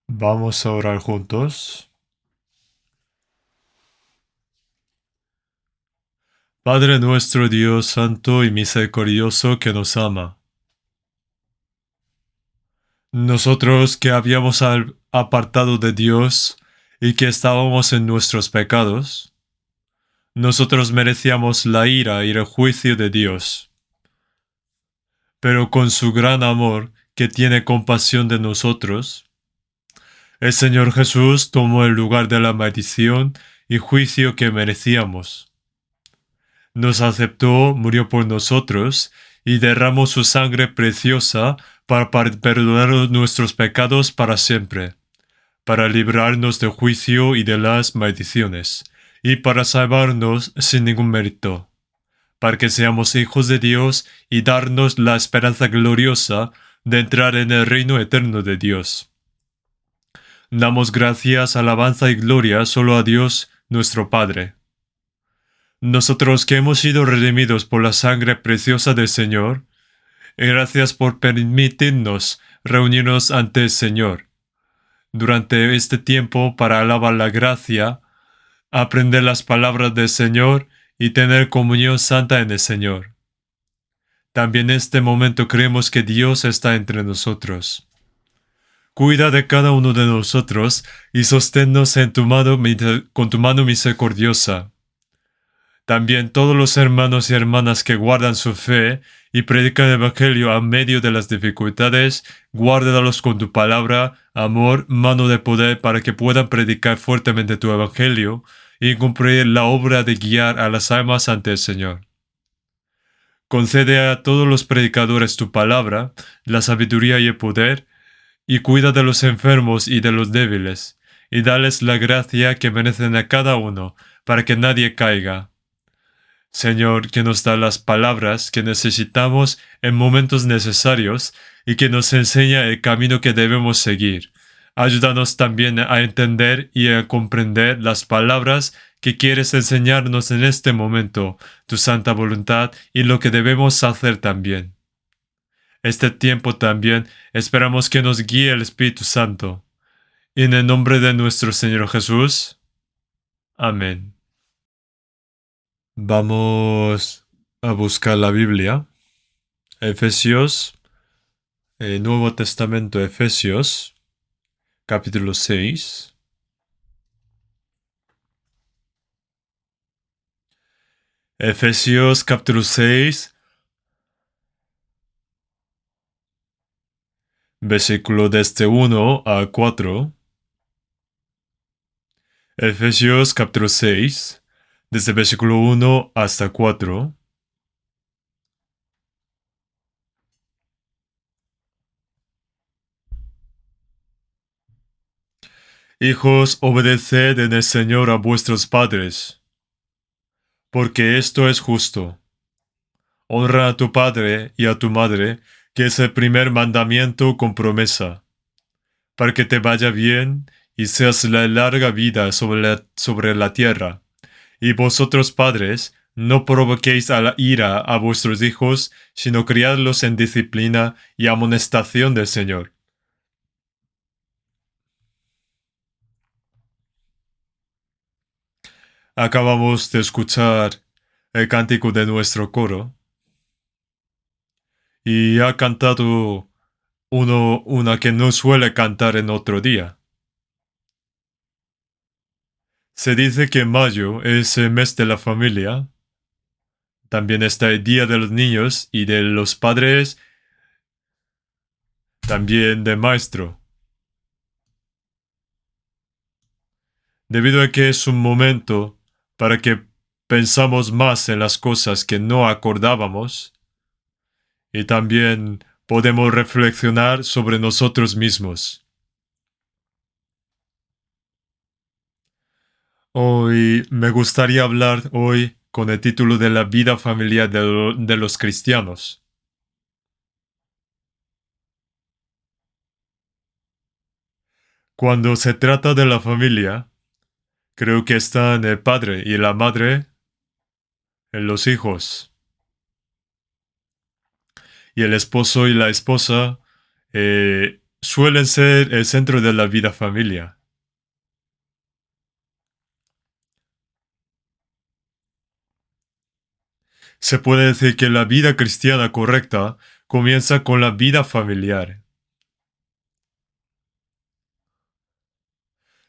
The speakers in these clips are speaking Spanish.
Vamos a orar juntos. Padre nuestro Dios santo y misericordioso que nos ama, nosotros que habíamos apartado de Dios y que estábamos en nuestros pecados, nosotros merecíamos la ira y el juicio de Dios. Pero con su gran amor, que tiene compasión de nosotros, el Señor Jesús tomó el lugar de la maldición y juicio que merecíamos. Nos aceptó, murió por nosotros y derramó su sangre preciosa para perdonar nuestros pecados para siempre, para librarnos del juicio y de las maldiciones, y para salvarnos sin ningún mérito, para que seamos hijos de Dios y darnos la esperanza gloriosa de entrar en el reino eterno de Dios. Damos gracias, alabanza y gloria solo a Dios, nuestro Padre. Nosotros que hemos sido redimidos por la sangre preciosa del Señor, gracias por permitirnos reunirnos ante el Señor durante este tiempo para alabar la gracia, aprender las palabras del Señor y tener comunión santa en el Señor. También en este momento creemos que Dios está entre nosotros. Cuida de cada uno de nosotros y sosténnos en con tu mano misericordiosa. También todos los hermanos y hermanas que guardan su fe y predican el Evangelio a medio de las dificultades, guárdalos con tu palabra, amor, mano de poder para que puedan predicar fuertemente tu Evangelio y cumplir la obra de guiar a las almas ante el Señor. Concede a todos los predicadores tu palabra, la sabiduría y el poder, y cuida de los enfermos y de los débiles, y dales la gracia que merecen a cada uno, para que nadie caiga. Señor, que nos da las palabras que necesitamos en momentos necesarios y que nos enseña el camino que debemos seguir. Ayúdanos también a entender y a comprender las palabras que quieres enseñarnos en este momento, tu santa voluntad y lo que debemos hacer también. Este tiempo también esperamos que nos guíe el Espíritu Santo. En el nombre de nuestro Señor Jesús. Amén. Vamos a buscar la Biblia. Efesios, Nuevo Testamento, Efesios, capítulo 6. Efesios, capítulo 6, versículo desde 1 a 4. Efesios, capítulo 6, desde versículo 1 hasta 4. Hijos, obedeced en el Señor a vuestros padres, porque esto es justo. Honra a tu padre y a tu madre, que es el primer mandamiento con promesa, para que te vaya bien y seas la larga vida sobre la tierra. Y vosotros padres, no provoquéis a la ira a vuestros hijos, sino criadlos en disciplina y amonestación del Señor. Acabamos de escuchar el cántico de nuestro coro y ha cantado una que no suele cantar en otro día. Se dice que mayo es el mes de la familia. También está el Día de los Niños y de los Padres, también de Maestro. Debido a que es un momento para que pensamos más en las cosas que no acordábamos y también podemos reflexionar sobre nosotros mismos. Hoy me gustaría hablar hoy con el título de la vida familiar de los cristianos. Cuando se trata de la familia, creo que están el padre y la madre, en los hijos, y el esposo y la esposa, suelen ser el centro de la vida familiar. Se puede decir que la vida cristiana correcta comienza con la vida familiar.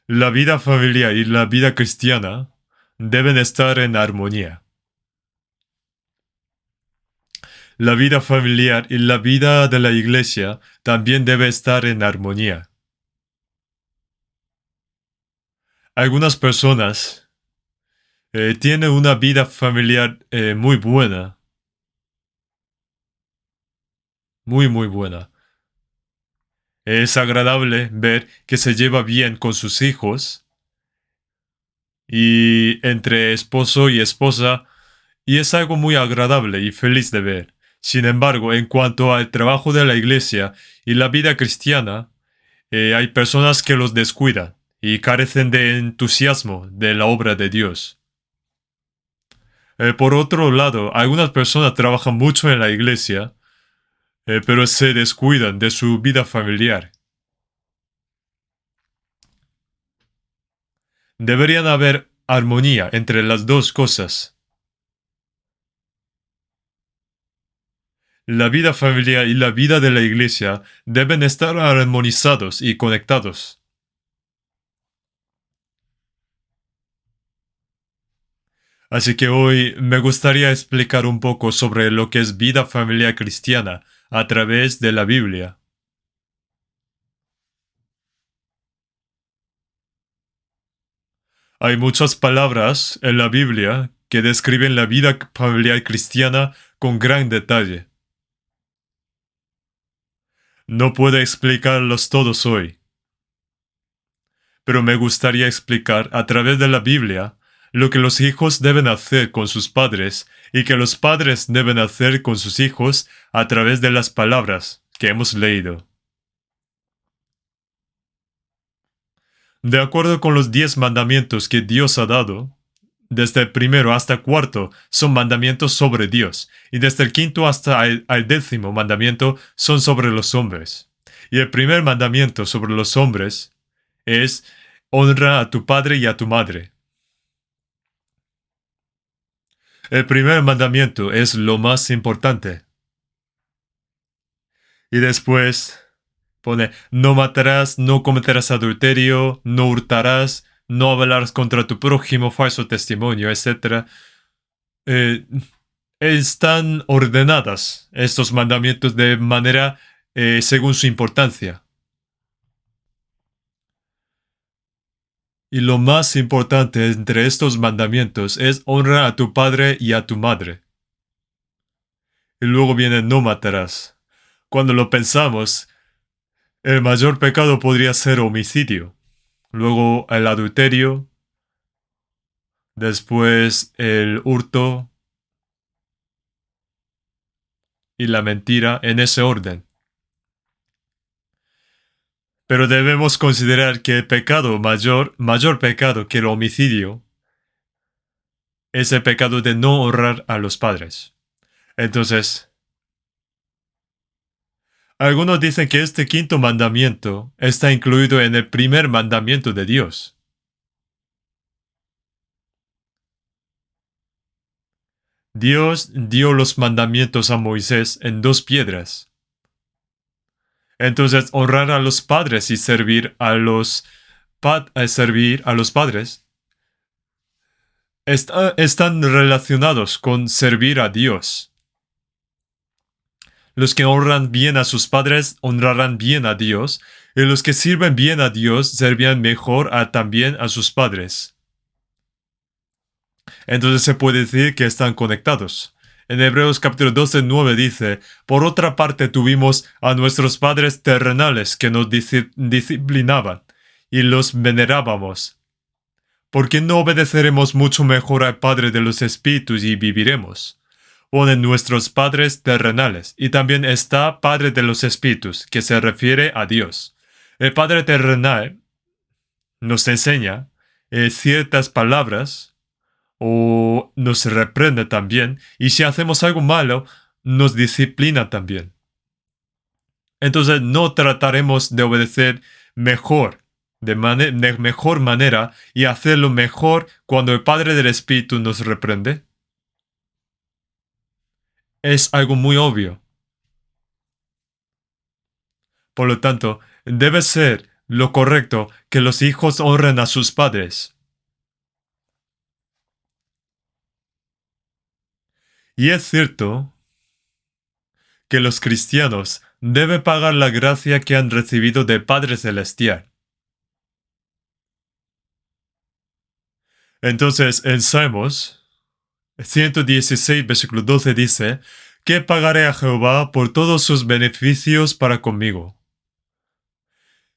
La vida familiar y la vida cristiana deben estar en armonía. La vida familiar y la vida de la iglesia también debe estar en armonía. Algunas personas tienen una vida familiar muy buena, muy buena. Es agradable ver que se lleva bien con sus hijos y entre esposo y esposa, y es algo muy agradable y feliz de ver. Sin embargo, en cuanto al trabajo de la iglesia y la vida cristiana, hay personas que los descuidan y carecen de entusiasmo de la obra de Dios. Por otro lado, algunas personas trabajan mucho en la iglesia, pero se descuidan de su vida familiar. Deberían haber armonía entre las dos cosas. La vida familiar y la vida de la iglesia deben estar armonizados y conectados. Así que hoy me gustaría explicar un poco sobre lo que es vida familiar cristiana a través de la Biblia. Hay muchas palabras en la Biblia que describen la vida familiar cristiana con gran detalle. No puedo explicarlos todos hoy, pero me gustaría explicar a través de la Biblia lo que los hijos deben hacer con sus padres y que los padres deben hacer con sus hijos a través de las palabras que hemos leído. De acuerdo con los 10 mandamientos que Dios ha dado, desde el primero hasta el cuarto son mandamientos sobre Dios, y desde el quinto hasta el 10º mandamiento son sobre los hombres. Y el primer mandamiento sobre los hombres es honra a tu padre y a tu madre. El primer mandamiento es lo más importante. Y después pone, no matarás, no cometerás adulterio, no hurtarás, no hablarás contra tu prójimo, falso testimonio, etc. Eh, Están ordenadas estos mandamientos de manera según su importancia. Y lo más importante entre estos mandamientos es honra a tu padre y a tu madre. Y luego viene no matarás. Cuando lo pensamos, el mayor pecado podría ser homicidio. Luego el adulterio, después el hurto y la mentira en ese orden. Pero debemos considerar que el pecado mayor pecado que el homicidio, es el pecado de no honrar a los padres. Entonces, algunos dicen que este quinto mandamiento está incluido en el primer mandamiento de Dios. Dios dio los mandamientos a Moisés en 2 piedras. Entonces, honrar a los padres y servir a los padres están relacionados con servir a Dios. Los que honran bien a sus padres honrarán bien a Dios, y los que sirven bien a Dios servirán mejor también a sus padres. Entonces se puede decir que están conectados. En Hebreos capítulo 12, 9 dice, por otra parte tuvimos a nuestros padres terrenales que nos disciplinaban y los venerábamos. ¿Por qué no obedeceremos mucho mejor al Padre de los Espíritus y viviremos? Ponen nuestros padres terrenales, y también está Padre de los Espíritus, que se refiere a Dios. El Padre terrenal nos enseña ciertas palabras, o nos reprende también, y si hacemos algo malo, nos disciplina también. Entonces no trataremos de obedecer mejor, de mejor manera y hacerlo mejor cuando el Padre del Espíritu nos reprende. Es algo muy obvio. Por lo tanto, debe ser lo correcto que los hijos honren a sus padres. Y es cierto que los cristianos deben pagar la gracia que han recibido del Padre Celestial. Entonces, en Salmos 116, versículo 12 dice, que pagaré a Jehová por todos sus beneficios para conmigo.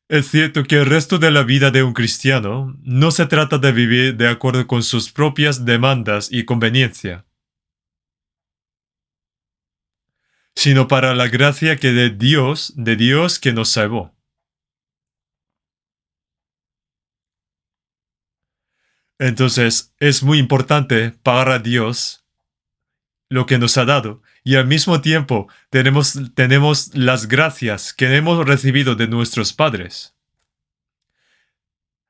Es cierto que el resto de la vida de un cristiano no se trata de vivir de acuerdo con sus propias demandas y conveniencia, sino para la gracia que de Dios que nos salvó. Entonces, es muy importante pagar a Dios lo que nos ha dado y al mismo tiempo tenemos las gracias que hemos recibido de nuestros padres.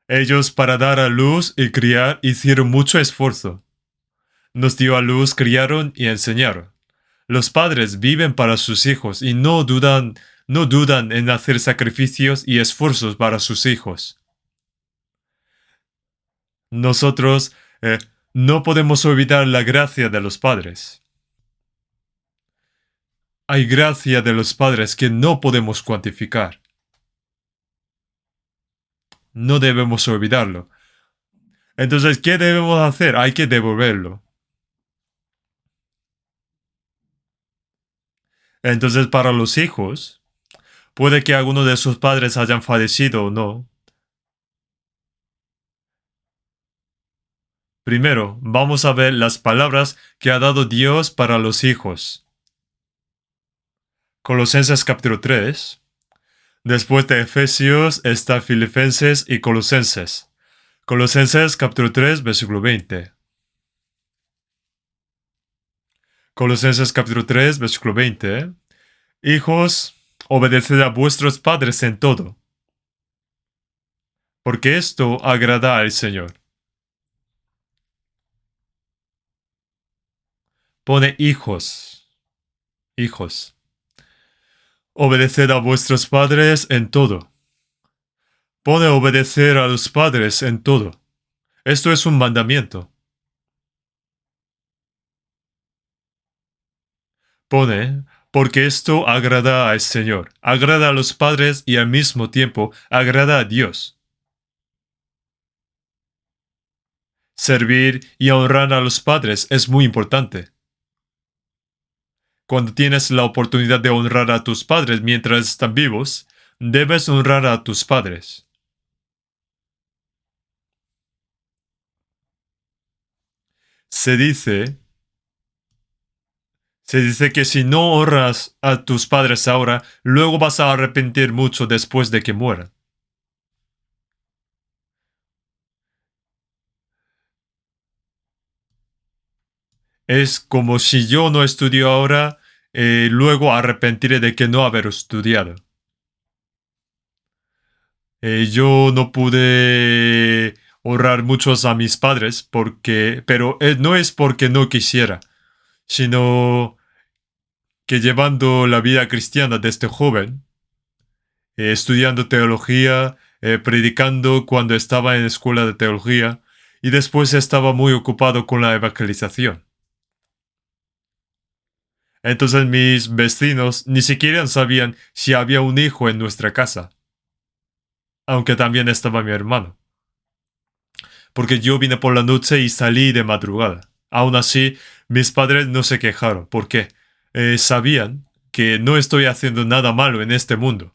Ellos para dar a luz y criar hicieron mucho esfuerzo. Nos dio a luz, criaron y enseñaron. Los padres viven para sus hijos y no dudan en hacer sacrificios y esfuerzos para sus hijos. Nosotros no podemos olvidar la gracia de los padres. Hay gracia de los padres que no podemos cuantificar. No debemos olvidarlo. Entonces, ¿qué debemos hacer? Hay que devolverlo. Entonces, para los hijos, puede que algunos de sus padres hayan fallecido o no. Primero, vamos a ver las palabras que ha dado Dios para los hijos. Colosenses capítulo 3. Después de Efesios está Filipenses y Colosenses. Colosenses capítulo 3, versículo 20. Colosenses capítulo 3, versículo 20. Hijos, obedeced a vuestros padres en todo, porque esto agrada al Señor. Pone hijos, hijos. Obedeced a vuestros padres en todo. Pone obedecer a los padres en todo. Esto es un mandamiento. Pone, porque esto agrada al Señor, agrada a los padres y al mismo tiempo agrada a Dios. Servir y honrar a los padres es muy importante. Cuando tienes la oportunidad de honrar a tus padres mientras están vivos, debes honrar a tus padres. Se dice, se dice que si no honras a tus padres ahora, luego vas a arrepentir mucho después de que mueran. Es como si yo no estudio ahora, luego arrepentiré de que no haber estudiado. Yo no pude honrar muchos a mis padres pero no es porque no quisiera, sino que llevando la vida cristiana desde joven, estudiando teología, predicando cuando estaba en escuela de teología, y después estaba muy ocupado con la evangelización. Entonces mis vecinos ni siquiera sabían si había un hijo en nuestra casa, aunque también estaba mi hermano, porque yo vine por la noche y salí de madrugada. Aún así, mis padres no se quejaron, porque sabían que no estoy haciendo nada malo en este mundo,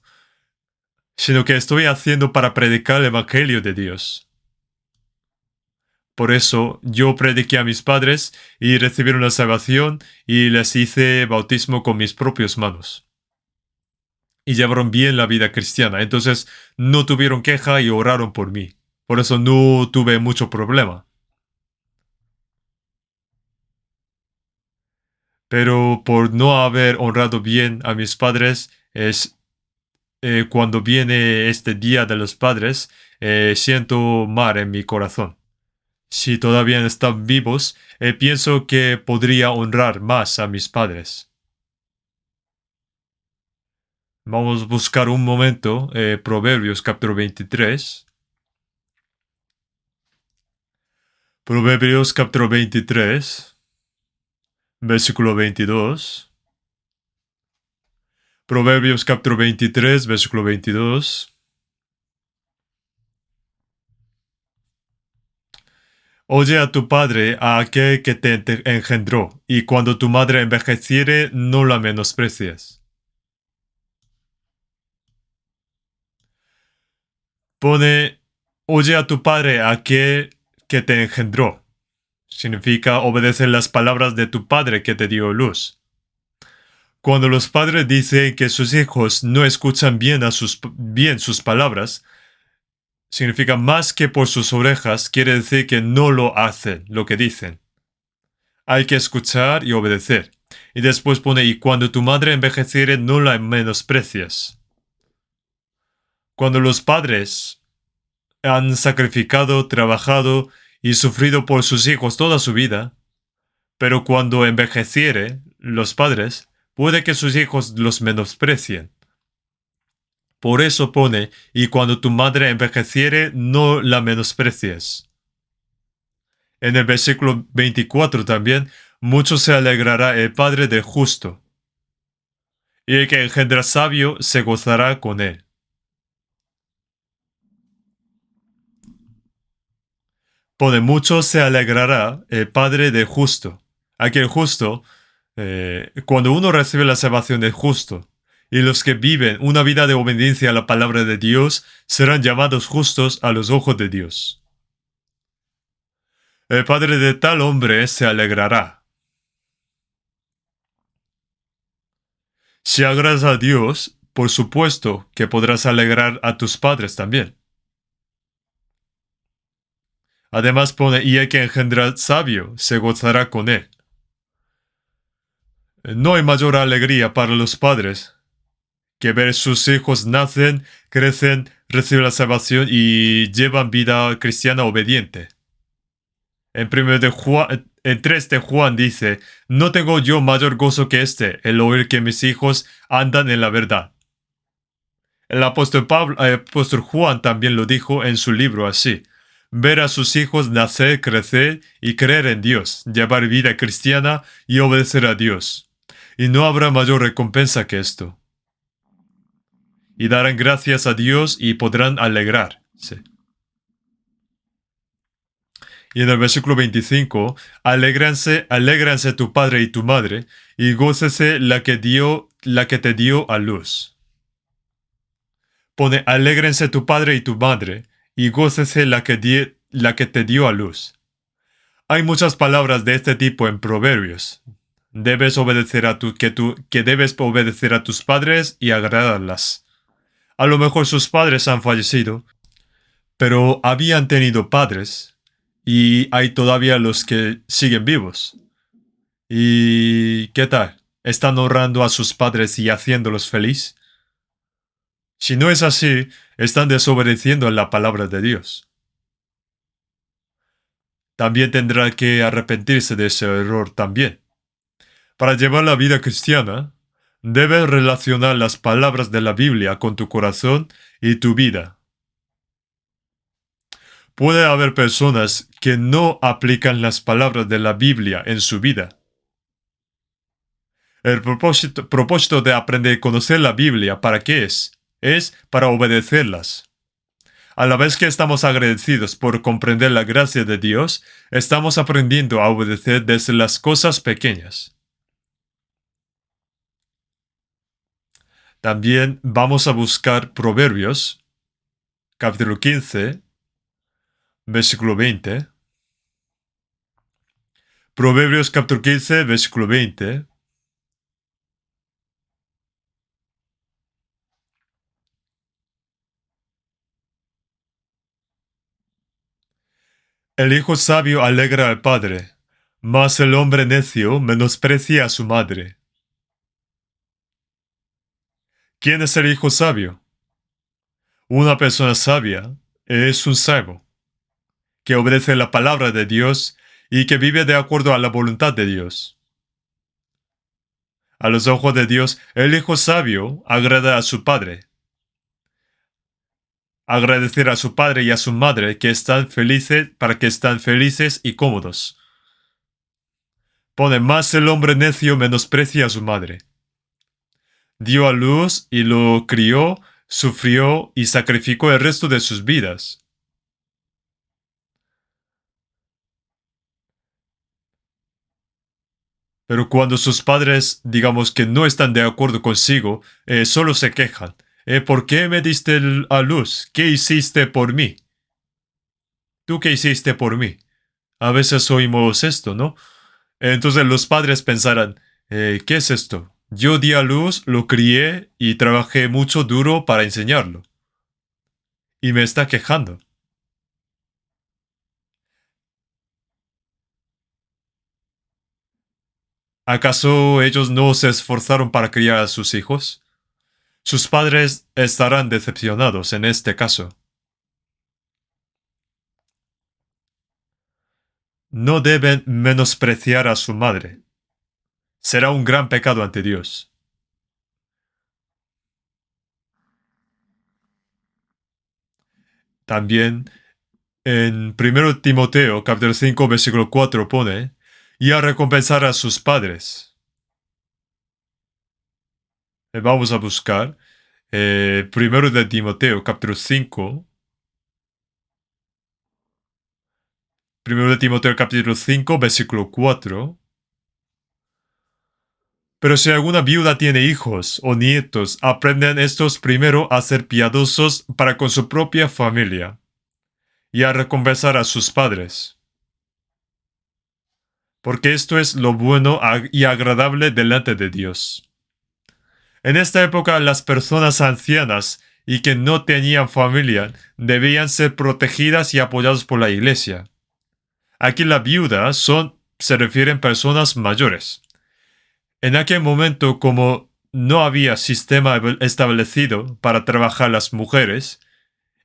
sino que estoy haciendo para predicar el Evangelio de Dios. Por eso yo prediqué a mis padres y recibieron la salvación y les hice bautismo con mis propias manos. Y llevaron bien la vida cristiana, entonces no tuvieron queja y oraron por mí. Por eso no tuve mucho problema. Pero por no haber honrado bien a mis padres, cuando viene este Día de los Padres, siento mar en mi corazón. Si todavía están vivos, pienso que podría honrar más a mis padres. Vamos a buscar un momento, Proverbios capítulo 23. Proverbios capítulo 23, versículo 22. Proverbios capítulo 23, versículo 22. Oye a tu padre, a aquel que te engendró, y cuando tu madre envejeciere, no la menosprecies. Pone, oye a tu padre, a aquel que te engendró. Significa obedecer las palabras de tu padre que te dio luz. Cuando los padres dicen que sus hijos no escuchan bien sus palabras, significa más que por sus orejas, quiere decir que no lo hacen, lo que dicen. Hay que escuchar y obedecer. Y después pone, y cuando tu madre envejeciere, no la menosprecies. Cuando los padres han sacrificado, trabajado y sufrido por sus hijos toda su vida, pero cuando envejeciere los padres, puede que sus hijos los menosprecien. Por eso pone, y cuando tu madre envejeciere, no la menosprecies. En el versículo 24 también, mucho se alegrará el padre del justo, y el que engendra sabio se gozará con él. Pone, mucho se alegrará el padre del justo. Aquí el justo, cuando uno recibe la salvación del justo, y los que viven una vida de obediencia a la palabra de Dios serán llamados justos a los ojos de Dios. El padre de tal hombre se alegrará. Si agradas a Dios, por supuesto que podrás alegrar a tus padres también. Además pone, y el que engendra sabio se gozará con él. No hay mayor alegría para los padres que ver sus hijos nacen, crecen, reciben la salvación y llevan vida cristiana obediente. En 3 de Juan dice, no tengo yo mayor gozo que este, el oír que mis hijos andan en la verdad. El apóstol Juan también lo dijo en su libro así, ver a sus hijos nacer, crecer y creer en Dios, llevar vida cristiana y obedecer a Dios. Y no habrá mayor recompensa que esto. Y darán gracias a Dios y podrán alegrarse. Y en el versículo 25, alégranse tu padre y tu madre, y gócese la que te dio a luz. Pone, alégrense tu padre y tu madre, y gócese la que te dio a luz. Hay muchas palabras de este tipo en Proverbios. Debes obedecer que debes obedecer a tus padres y agradarlas. A lo mejor sus padres han fallecido, pero habían tenido padres, y hay todavía los que siguen vivos. ¿Y qué tal? ¿Están honrando a sus padres y haciéndolos feliz? Si no es así, están desobedeciendo a la palabra de Dios. También tendrá que arrepentirse de ese error también. Para llevar la vida cristiana, debes relacionar las palabras de la Biblia con tu corazón y tu vida. Puede haber personas que no aplican las palabras de la Biblia en su vida. El propósito de aprender y conocer la Biblia, ¿para qué es? Es para obedecerlas. A la vez que estamos agradecidos por comprender la gracia de Dios, estamos aprendiendo a obedecer desde las cosas pequeñas. También vamos a buscar Proverbios, capítulo 15, versículo 20. Proverbios capítulo 15, versículo 20. El hijo sabio alegra al padre, mas el hombre necio menosprecia a su madre. ¿Quién es el hijo sabio? Una persona sabia es un salvo, que obedece la palabra de Dios y que vive de acuerdo a la voluntad de Dios. A los ojos de Dios, el hijo sabio agrada a su padre. Agradecer a su padre y a su madre que están felices para que están felices y cómodos. Pone más el hombre necio menosprecia a su madre. Dio a luz y lo crió, sufrió y sacrificó el resto de sus vidas. Pero cuando sus padres, digamos que no están de acuerdo consigo, solo se quejan. ¿Por qué me diste a luz? ¿Qué hiciste por mí? ¿Tú qué hiciste por mí? A veces oímos esto, ¿no? Entonces los padres pensarán, ¿qué es esto? Yo di a luz, lo crié y trabajé mucho duro para enseñarlo. Y me está quejando. ¿Acaso ellos no se esforzaron para criar a sus hijos? Sus padres estarán decepcionados en este caso. No deben menospreciar a su madre. Será un gran pecado ante Dios. También en 1 Timoteo capítulo 5 versículo 4 pone, y a recompensar a sus padres. Vamos a buscar 1 Timoteo capítulo 5. 1 Timoteo capítulo 5 versículo 4. Pero si alguna viuda tiene hijos o nietos, aprenden estos primero a ser piadosos para con su propia familia y a recompensar a sus padres, porque esto es lo bueno y agradable delante de Dios. En esta época, las personas ancianas y que no tenían familia debían ser protegidas y apoyadas por la iglesia. Aquí las viudas se refieren a personas mayores. En aquel momento, como no había sistema establecido para trabajar las mujeres,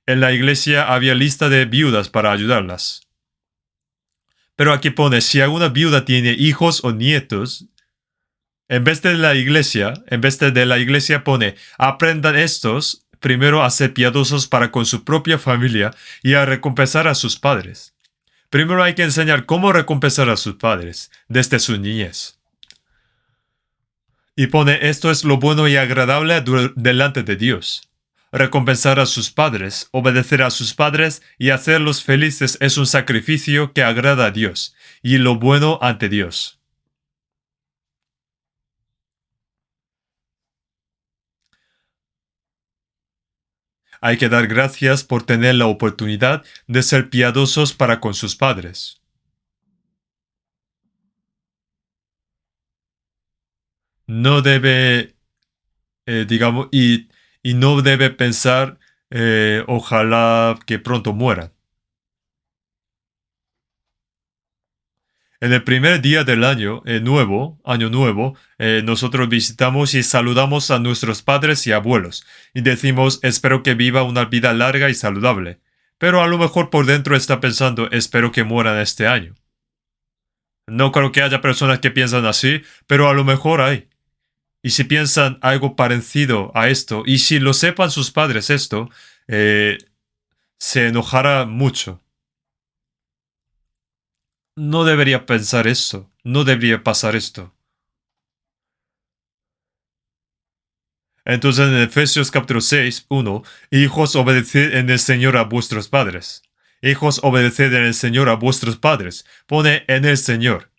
en la iglesia había lista de viudas para ayudarlas. Pero aquí pone, si alguna viuda tiene hijos o nietos, en vez de la iglesia pone, aprendan estos primero a ser piadosos para con su propia familia y a recompensar a sus padres. Primero hay que enseñar cómo recompensar a sus padres desde su niñez. Y pone, esto es lo bueno y agradable delante de Dios. Recompensar a sus padres, obedecer a sus padres y hacerlos felices es un sacrificio que agrada a Dios y lo bueno ante Dios. Hay que dar gracias por tener la oportunidad de ser piadosos para con sus padres. No debe, digamos, y no debe pensar, ojalá que pronto mueran. En el primer día del año nuevo, nosotros visitamos y saludamos a nuestros padres y abuelos y decimos, espero que viva una vida larga y saludable. Pero a lo mejor por dentro está pensando, espero que mueran este año. No creo que haya personas que piensan así, pero a lo mejor hay. Y si piensan algo parecido a esto, y si lo sepan sus padres esto, eh, se enojará mucho. No debería pensar esto, no debería pasar esto. Entonces en Efesios capítulo 6, 1, hijos, obedeced en el Señor a vuestros padres. Hijos, obedeced en el Señor a vuestros padres. Pone en el Señor.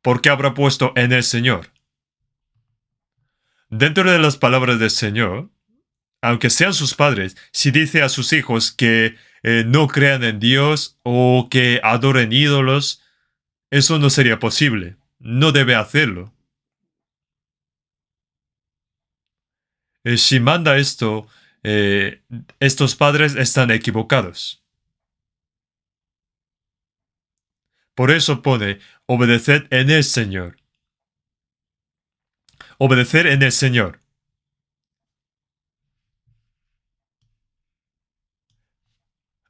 ¿Por qué habrá puesto en el Señor? Dentro de las palabras del Señor, aunque sean sus padres, si dice a sus hijos que no crean en Dios o que adoren ídolos, eso no sería posible. No debe hacerlo. Si manda esto, eh, estos padres están equivocados. Por eso pone, obedeced en el Señor. Obedecer en el Señor.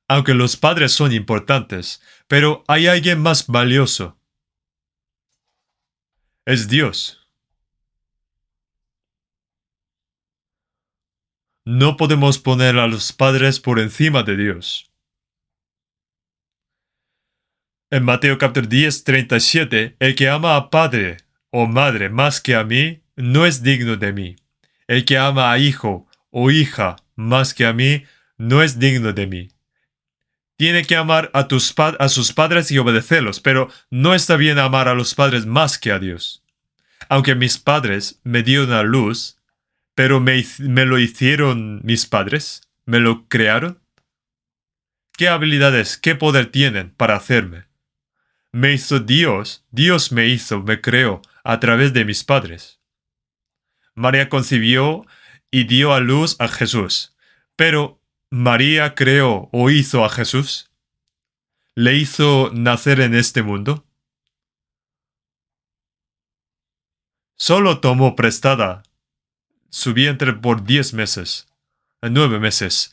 Aunque los padres son importantes, pero hay alguien más valioso. Es Dios. No podemos poner a los padres por encima de Dios. En Mateo capítulo 10, 37, el que ama a padre o madre más que a mí, no es digno de mí. El que ama a hijo o hija más que a mí, no es digno de mí. Tiene que amar a sus padres y obedecerlos, pero no está bien amar a los padres más que a Dios. Aunque mis padres me dieron a luz, pero me lo hicieron mis padres, me lo crearon. ¿Qué habilidades, qué poder tienen para hacerme? Me hizo Dios, Dios me hizo, me creó a través de mis padres. María concibió y dio a luz a Jesús, pero ¿María creó o hizo a Jesús? ¿Le hizo nacer en este mundo? Solo tomó prestada su vientre por 10 meses, 9 meses.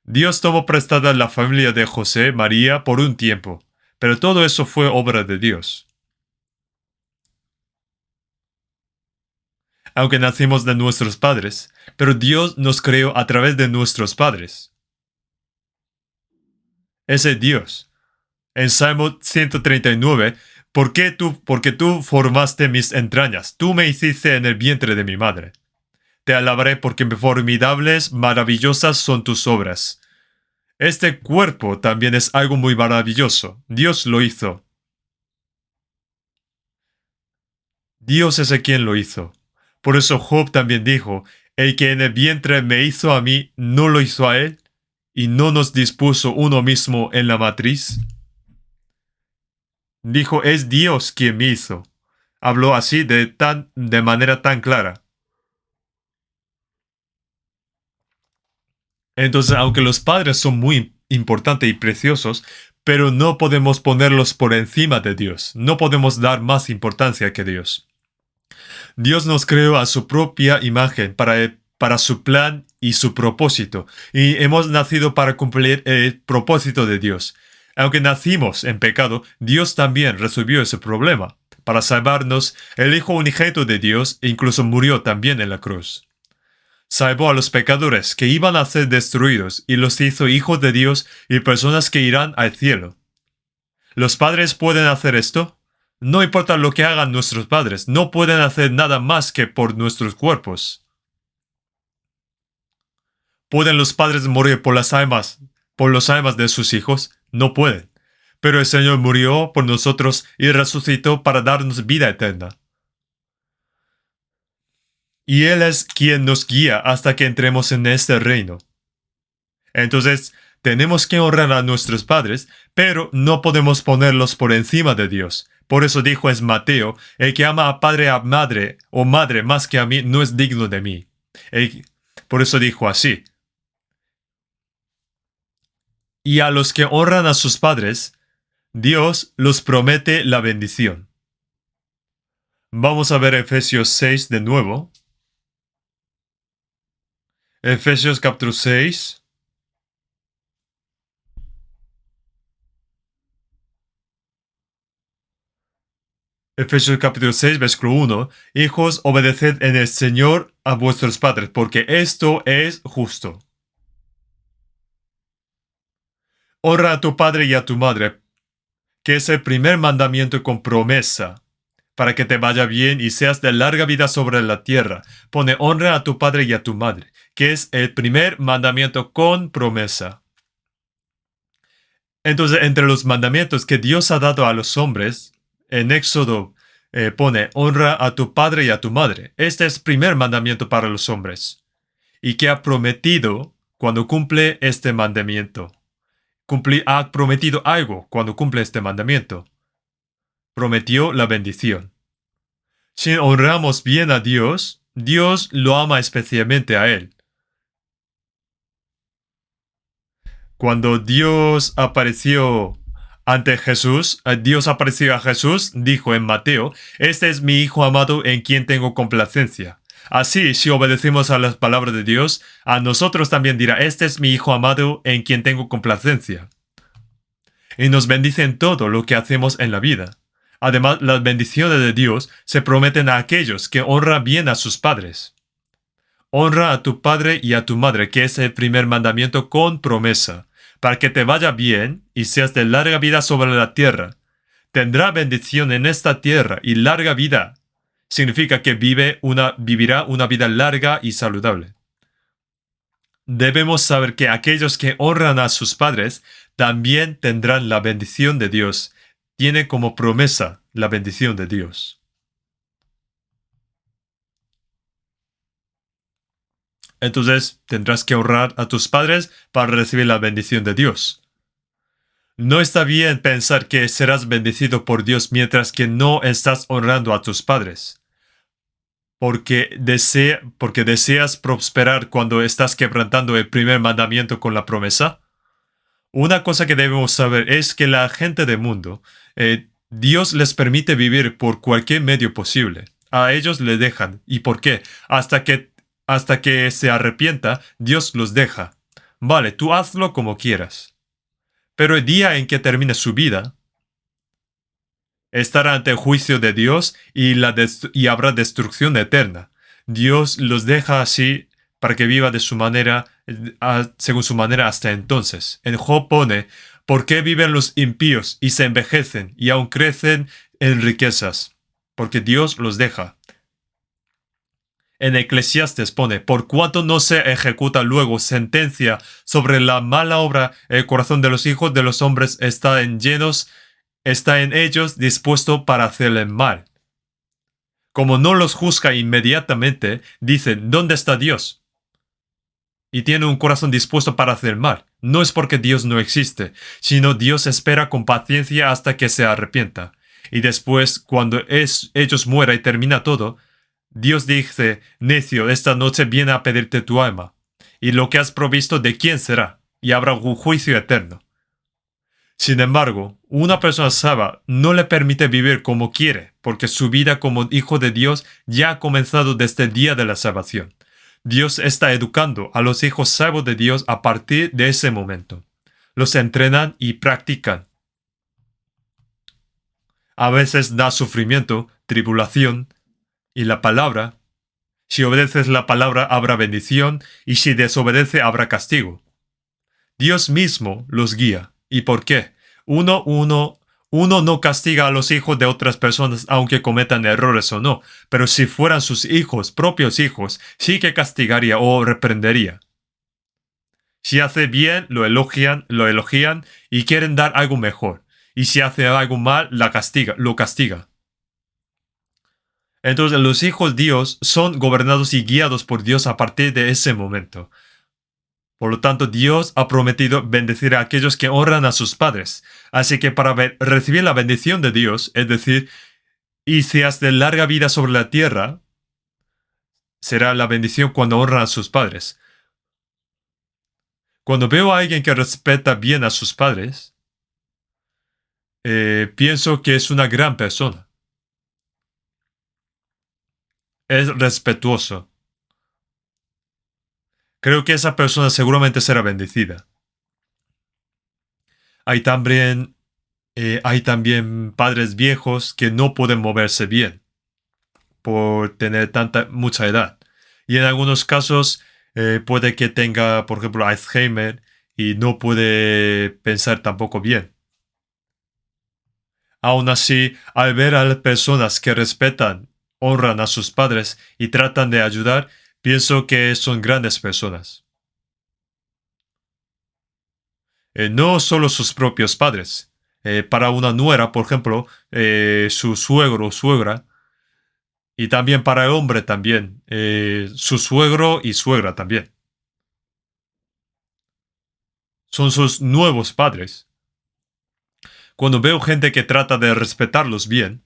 Dios tomó prestada la familia de José, María, por un tiempo, pero todo eso fue obra de Dios. Aunque nacimos de nuestros padres, pero Dios nos creó a través de nuestros padres. Ese Dios. En Salmo 139, porque tú formaste mis entrañas, tú me hiciste en el vientre de mi madre. Te alabaré porque formidables, maravillosas son tus obras. Este cuerpo también es algo muy maravilloso. Dios lo hizo. Dios es el quien lo hizo. Por eso Job también dijo, el que en el vientre me hizo a mí, ¿no lo hizo a él? ¿Y no nos dispuso uno mismo en la matriz? Dijo, es Dios quien me hizo. Habló así de manera tan clara. Entonces, aunque los padres son muy importantes y preciosos, pero no podemos ponerlos por encima de Dios. No podemos dar más importancia que Dios. Dios nos creó a su propia imagen para su plan y su propósito, y hemos nacido para cumplir el propósito de Dios. Aunque nacimos en pecado, Dios también resolvió ese problema. Para salvarnos, el Hijo unigénito de Dios incluso murió también en la cruz. Salvó a los pecadores que iban a ser destruidos y los hizo hijos de Dios y personas que irán al cielo. ¿Los padres pueden hacer esto? No importa lo que hagan nuestros padres, no pueden hacer nada más que por nuestros cuerpos. ¿Pueden los padres morir por las almas de sus hijos? No pueden. Pero el Señor murió por nosotros y resucitó para darnos vida eterna. Y Él es quien nos guía hasta que entremos en este reino. Entonces, tenemos que honrar a nuestros padres, pero no podemos ponerlos por encima de Dios. Por eso dijo en Mateo, el que ama a padre a madre o madre más que a mí no es digno de mí. Por eso dijo así. Y a los que honran a sus padres, Dios los promete la bendición. Vamos a ver Efesios 6 de nuevo. Efesios capítulo 6. Efesios capítulo 6, versículo 1. Hijos, obedeced en el Señor a vuestros padres, porque esto es justo. Honra a tu padre y a tu madre, que es el primer mandamiento con promesa, para que te vaya bien y seas de larga vida sobre la tierra. Pone honra a tu padre y a tu madre, que es el primer mandamiento con promesa. Entonces, entre los mandamientos que Dios ha dado a los hombres, en Éxodo pone honra a tu padre y a tu madre. Este es el primer mandamiento para los hombres. Y que ha prometido cuando cumple este mandamiento. Ha prometido algo cuando cumple este mandamiento. Prometió la bendición. Si honramos bien a Dios, Dios lo ama especialmente a Él. Cuando Dios apareció ante Jesús, Dios apareció a Jesús, dijo en Mateo, este es mi Hijo amado en quien tengo complacencia. Así, si obedecemos a las palabras de Dios, a nosotros también dirá, este es mi Hijo amado en quien tengo complacencia. Y nos bendice en todo lo que hacemos en la vida. Además, las bendiciones de Dios se prometen a aquellos que honran bien a sus padres. Honra a tu padre y a tu madre, que es el primer mandamiento con promesa, para que te vaya bien y seas de larga vida sobre la tierra. Tendrá bendición en esta tierra y larga vida. Significa que vivirá una vida larga y saludable. Debemos saber que aquellos que honran a sus padres también tendrán la bendición de Dios. Tiene como promesa la bendición de Dios. Entonces tendrás que honrar a tus padres para recibir la bendición de Dios. No está bien pensar que serás bendecido por Dios mientras que no estás honrando a tus padres. Porque deseas prosperar cuando estás quebrantando el primer mandamiento con la promesa. Una cosa que debemos saber es que la gente del mundo, Dios les permite vivir por cualquier medio posible. A ellos le dejan. ¿Y por qué? Hasta que se arrepienta, Dios los deja. Vale, tú hazlo como quieras. Pero el día en que termine su vida, estará ante el juicio de Dios y habrá destrucción eterna. Dios los deja así para que viva de su manera, según su manera hasta entonces. En Job pone, ¿por qué viven los impíos y se envejecen y aún crecen en riquezas? Porque Dios los deja. En Eclesiastes pone, por cuanto no se ejecuta luego sentencia sobre la mala obra, el corazón de los hijos de los hombres está en ellos dispuesto para hacerle mal. Como no los juzga inmediatamente, dicen, ¿dónde está Dios? Y tiene un corazón dispuesto para hacer mal. No es porque Dios no existe, sino Dios espera con paciencia hasta que se arrepienta. Y después, cuando ellos muera y termina todo, Dios dice, necio, esta noche viene a pedirte tu alma. Y lo que has provisto, ¿de quién será? Y habrá un juicio eterno. Sin embargo, una persona sabia no le permite vivir como quiere, porque su vida como hijo de Dios ya ha comenzado desde el día de la salvación. Dios está educando a los hijos sabios de Dios a partir de ese momento. Los entrenan y practican. A veces da sufrimiento, tribulación, y la palabra. Si obedeces la palabra habrá bendición, y si desobedece habrá castigo. Dios mismo los guía. ¿Y por qué? Uno no castiga a los hijos de otras personas aunque cometan errores o no, pero si fueran sus hijos, propios hijos, sí que castigaría o reprendería. Si hace bien, lo elogian y quieren dar algo mejor. Y si hace algo mal, lo castiga. Entonces los hijos de Dios son gobernados y guiados por Dios a partir de ese momento. Por lo tanto, Dios ha prometido bendecir a aquellos que honran a sus padres. Así que para recibir la bendición de Dios, es decir, y seas de larga vida sobre la tierra, será la bendición cuando honran a sus padres. Cuando veo a alguien que respeta bien a sus padres, pienso que es una gran persona. Es respetuoso. Creo que esa persona seguramente será bendecida. Hay también padres viejos que no pueden moverse bien por tener mucha edad. Y en algunos casos puede que tenga, por ejemplo, Alzheimer y no puede pensar tampoco bien. Aún así, al ver a las personas que respetan, honran a sus padres y tratan de ayudar, pienso que son grandes personas. No solo sus propios padres. Para una nuera, por ejemplo, su suegro o suegra, y también para el hombre también, su suegro y suegra también. Son sus nuevos padres. Cuando veo gente que trata de respetarlos bien,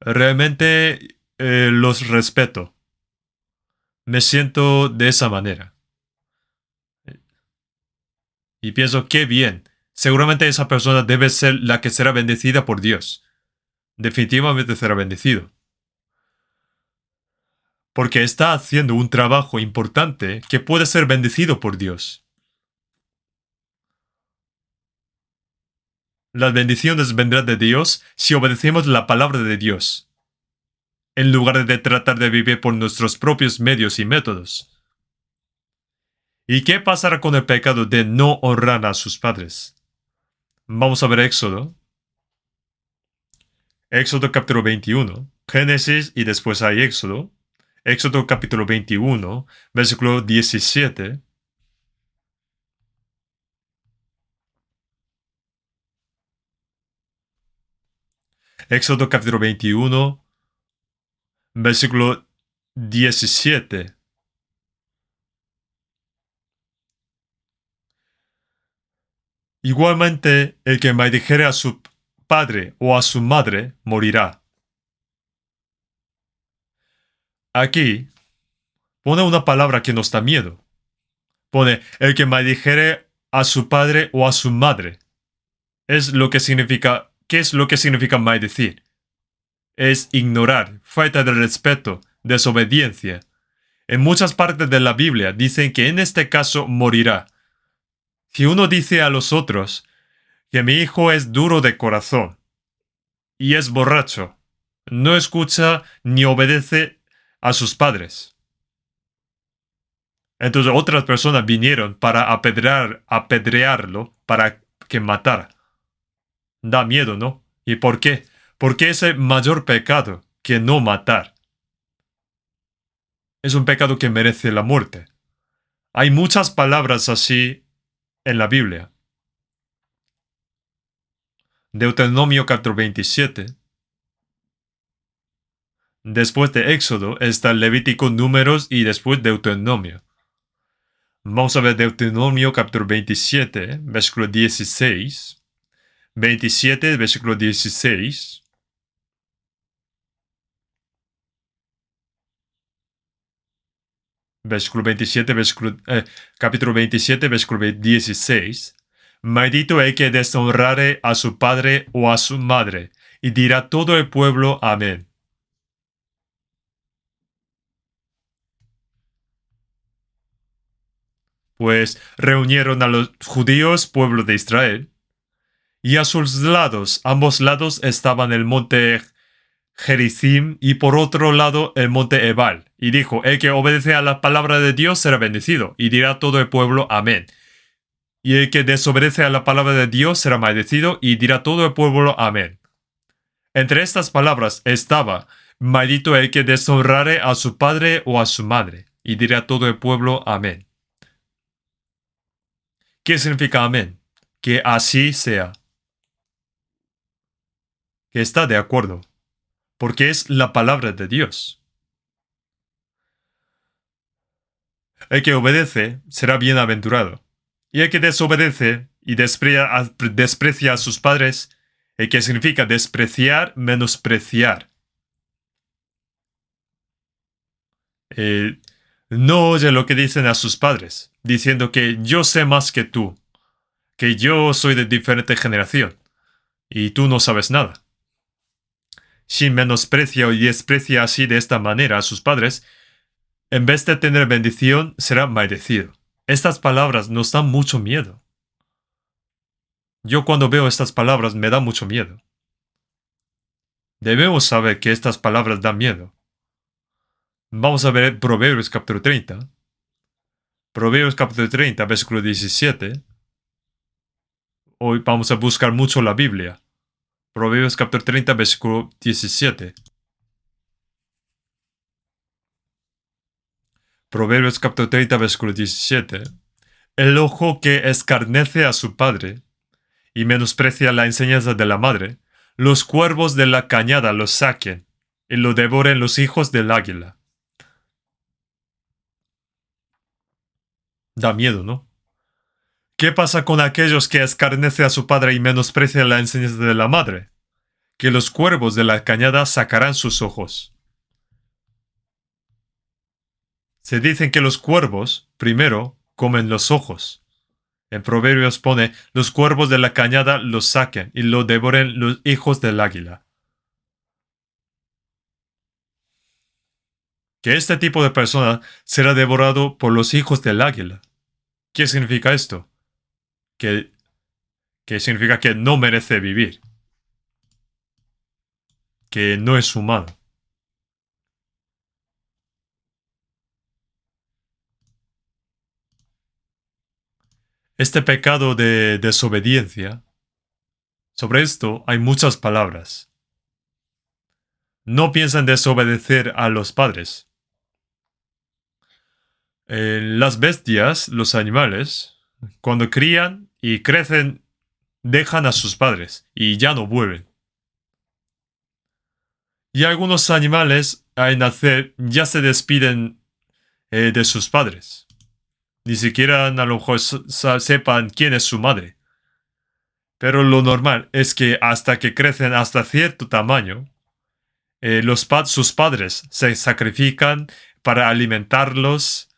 realmente los respeto. Me siento de esa manera. Y pienso, qué bien. Seguramente esa persona debe ser la que será bendecida por Dios. Definitivamente será bendecido. porque está haciendo un trabajo importante que puede ser bendecido por Dios. Las bendiciones vendrán de Dios si obedecemos la palabra de Dios, en lugar de tratar de vivir por nuestros propios medios y métodos. ¿Y qué pasará con el pecado de no honrar a sus padres? Vamos a ver Éxodo. Éxodo capítulo 21. Génesis y después hay Éxodo. Éxodo capítulo 21, versículo 17. Éxodo capítulo 21, versículo 17. Igualmente, el que maldijere a su padre o a su madre morirá. Aquí pone una palabra que nos da miedo. Pone el que maldijere a su padre o a su madre. ¿Qué es lo que significa maldecir? Es ignorar, falta de respeto, desobediencia. En muchas partes de la Biblia dicen que en este caso morirá. Si uno dice a los otros que mi hijo es duro de corazón y es borracho, no escucha ni obedece a sus padres. Entonces otras personas vinieron para apedrearlo para que matara. Da miedo, ¿no? ¿Y por qué? Porque es el mayor pecado que no matar. Es un pecado que merece la muerte. Hay muchas palabras así en la Biblia. Deuteronomio capítulo 27. Después de Éxodo está Levítico, Números y después Deuteronomio. Vamos a ver Deuteronomio capítulo 27, versículo 16. 27, versículo 16. Versículo 27, capítulo 27, versículo 16. Maldito el que deshonrare a su padre o a su madre, y dirá todo el pueblo amén. Pues reunieron a los judíos, pueblo de Israel, y a sus lados, ambos lados estaban el monte Gerizim y por otro lado el monte Ebal. Y dijo, el que obedece a la palabra de Dios será bendecido, y dirá todo el pueblo amén. Y el que desobedece a la palabra de Dios será maldecido, y dirá todo el pueblo amén. Entre estas palabras estaba, maldito el que deshonrare a su padre o a su madre, y dirá todo el pueblo amén. ¿Qué significa amén? Que así sea. Que está de acuerdo. Porque es la palabra de Dios. El que obedece será bienaventurado. Y el que desobedece y desprecia a sus padres, el que significa despreciar, menospreciar. No oye lo que dicen a sus padres, diciendo que yo sé más que tú, que yo soy de diferente generación, y tú no sabes nada. Si menosprecia y desprecia así de esta manera a sus padres, en vez de tener bendición, será maldecido. Estas palabras nos dan mucho miedo. Yo cuando veo estas palabras me da mucho miedo. Debemos saber que estas palabras dan miedo. Vamos a ver Proverbios capítulo 30. Proverbios capítulo 30, versículo 17. Hoy vamos a buscar mucho la Biblia. Proverbios capítulo 30, versículo 17. Proverbios capítulo 30, versículo 17. El ojo que escarnece a su padre y menosprecia la enseñanza de la madre, los cuervos de la cañada lo saquen y lo devoren los hijos del águila. Da miedo, ¿no? ¿Qué pasa con aquellos que escarnece a su padre y menosprecia la enseñanza de la madre? Que los cuervos de la cañada sacarán sus ojos. Se dicen que los cuervos, primero, comen los ojos. En Proverbios pone, los cuervos de la cañada los saquen y lo devoren los hijos del águila. que este tipo de persona será devorado por los hijos del águila. ¿Qué significa esto? Que, que significa que no merece vivir, que no es humano. Este pecado de desobediencia, sobre esto hay muchas palabras. No piensan desobedecer a los padres. Las bestias, los animales, cuando crían y crecen, dejan a sus padres y ya no vuelven. Y algunos animales, al nacer, ya se despiden de sus padres. Ni siquiera a lo mejor sepan quién es su madre. Pero lo normal es que hasta que crecen hasta cierto tamaño, sus padres se sacrifican para alimentarlos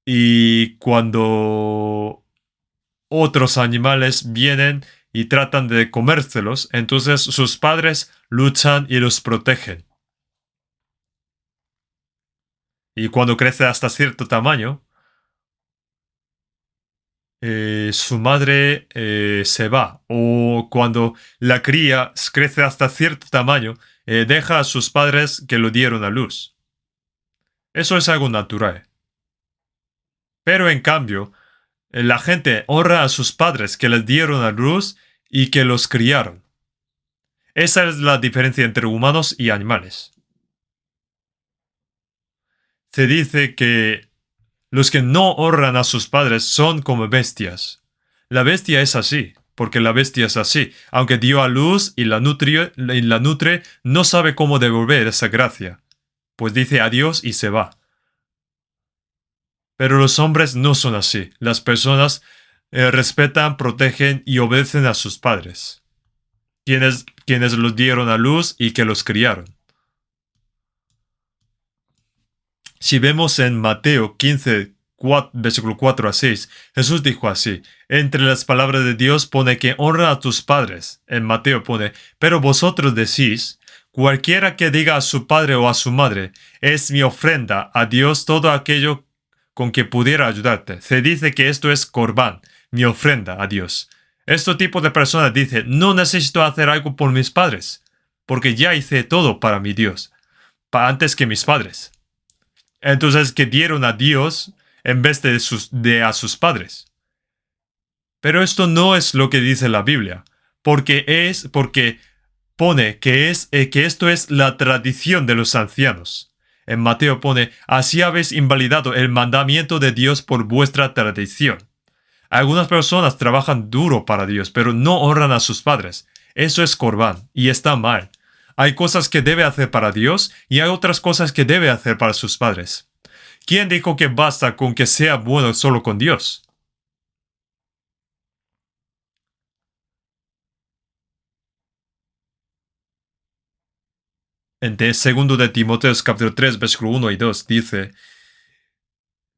y cuando otros animales vienen y tratan de comérselos, entonces sus padres luchan y los protegen. Y cuando crece hasta cierto tamaño, su madre se va. O cuando la cría crece hasta cierto tamaño, deja a sus padres que lo dieron a luz. Eso es algo natural. Pero en cambio, la gente honra a sus padres que les dieron a luz y que los criaron. Esa es la diferencia entre humanos y animales. Se dice que los que no honran a sus padres son como bestias. La bestia es así, porque la bestia es así. Aunque dio a luz y la nutre, no sabe cómo devolver esa gracia. Pues dice adiós y se va. Pero los hombres no son así. Las personas respetan, protegen y obedecen a sus padres, quienes los dieron a luz y que los criaron. Si vemos en Mateo 15, versículo 4 a 6, Jesús dijo así: entre las palabras de Dios pone que honra a tus padres. En Mateo pone: pero vosotros decís, cualquiera que diga a su padre o a su madre, es mi ofrenda a Dios todo aquello con que pudiera ayudarte. Se dice que esto es corbán, mi ofrenda a Dios. Este tipo de personas dice: no necesito hacer algo por mis padres, porque ya hice todo para mi Dios, antes que mis padres. Entonces, que dieron a Dios en vez de a sus padres. Pero esto no es lo que dice la Biblia, porque pone que esto es la tradición de los ancianos. En Mateo pone: así habéis invalidado el mandamiento de Dios por vuestra tradición. Algunas personas trabajan duro para Dios, pero no honran a sus padres. Eso es corbán y está mal. Hay cosas que debe hacer para Dios y hay otras cosas que debe hacer para sus padres. ¿Quién dijo que basta con que sea bueno solo con Dios? En 2 de Timoteo capítulo 3, versículo 1 y 2 dice: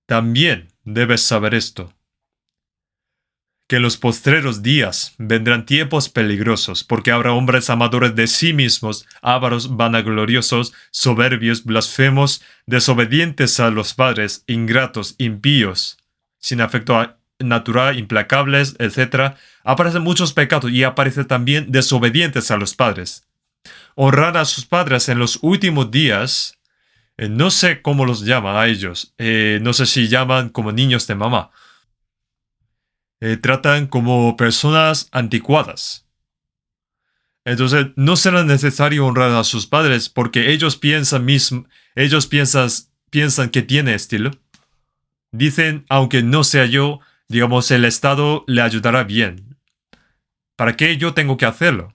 también debes saber esto, que en los postreros días vendrán tiempos peligrosos, porque habrá hombres amadores de sí mismos, ávaros, vanagloriosos, soberbios, blasfemos, desobedientes a los padres, ingratos, impíos, sin afecto natural, implacables, etc. Aparecen muchos pecados y aparecen también desobedientes a los padres. Honrar a sus padres en los últimos días, no sé cómo los llaman a ellos, no sé si llaman como niños de mamá. Tratan como personas anticuadas. Entonces, no será necesario honrar a sus padres porque piensan que tiene estilo. Dicen, aunque no sea yo, digamos, el Estado le ayudará bien. ¿Para qué yo tengo que hacerlo?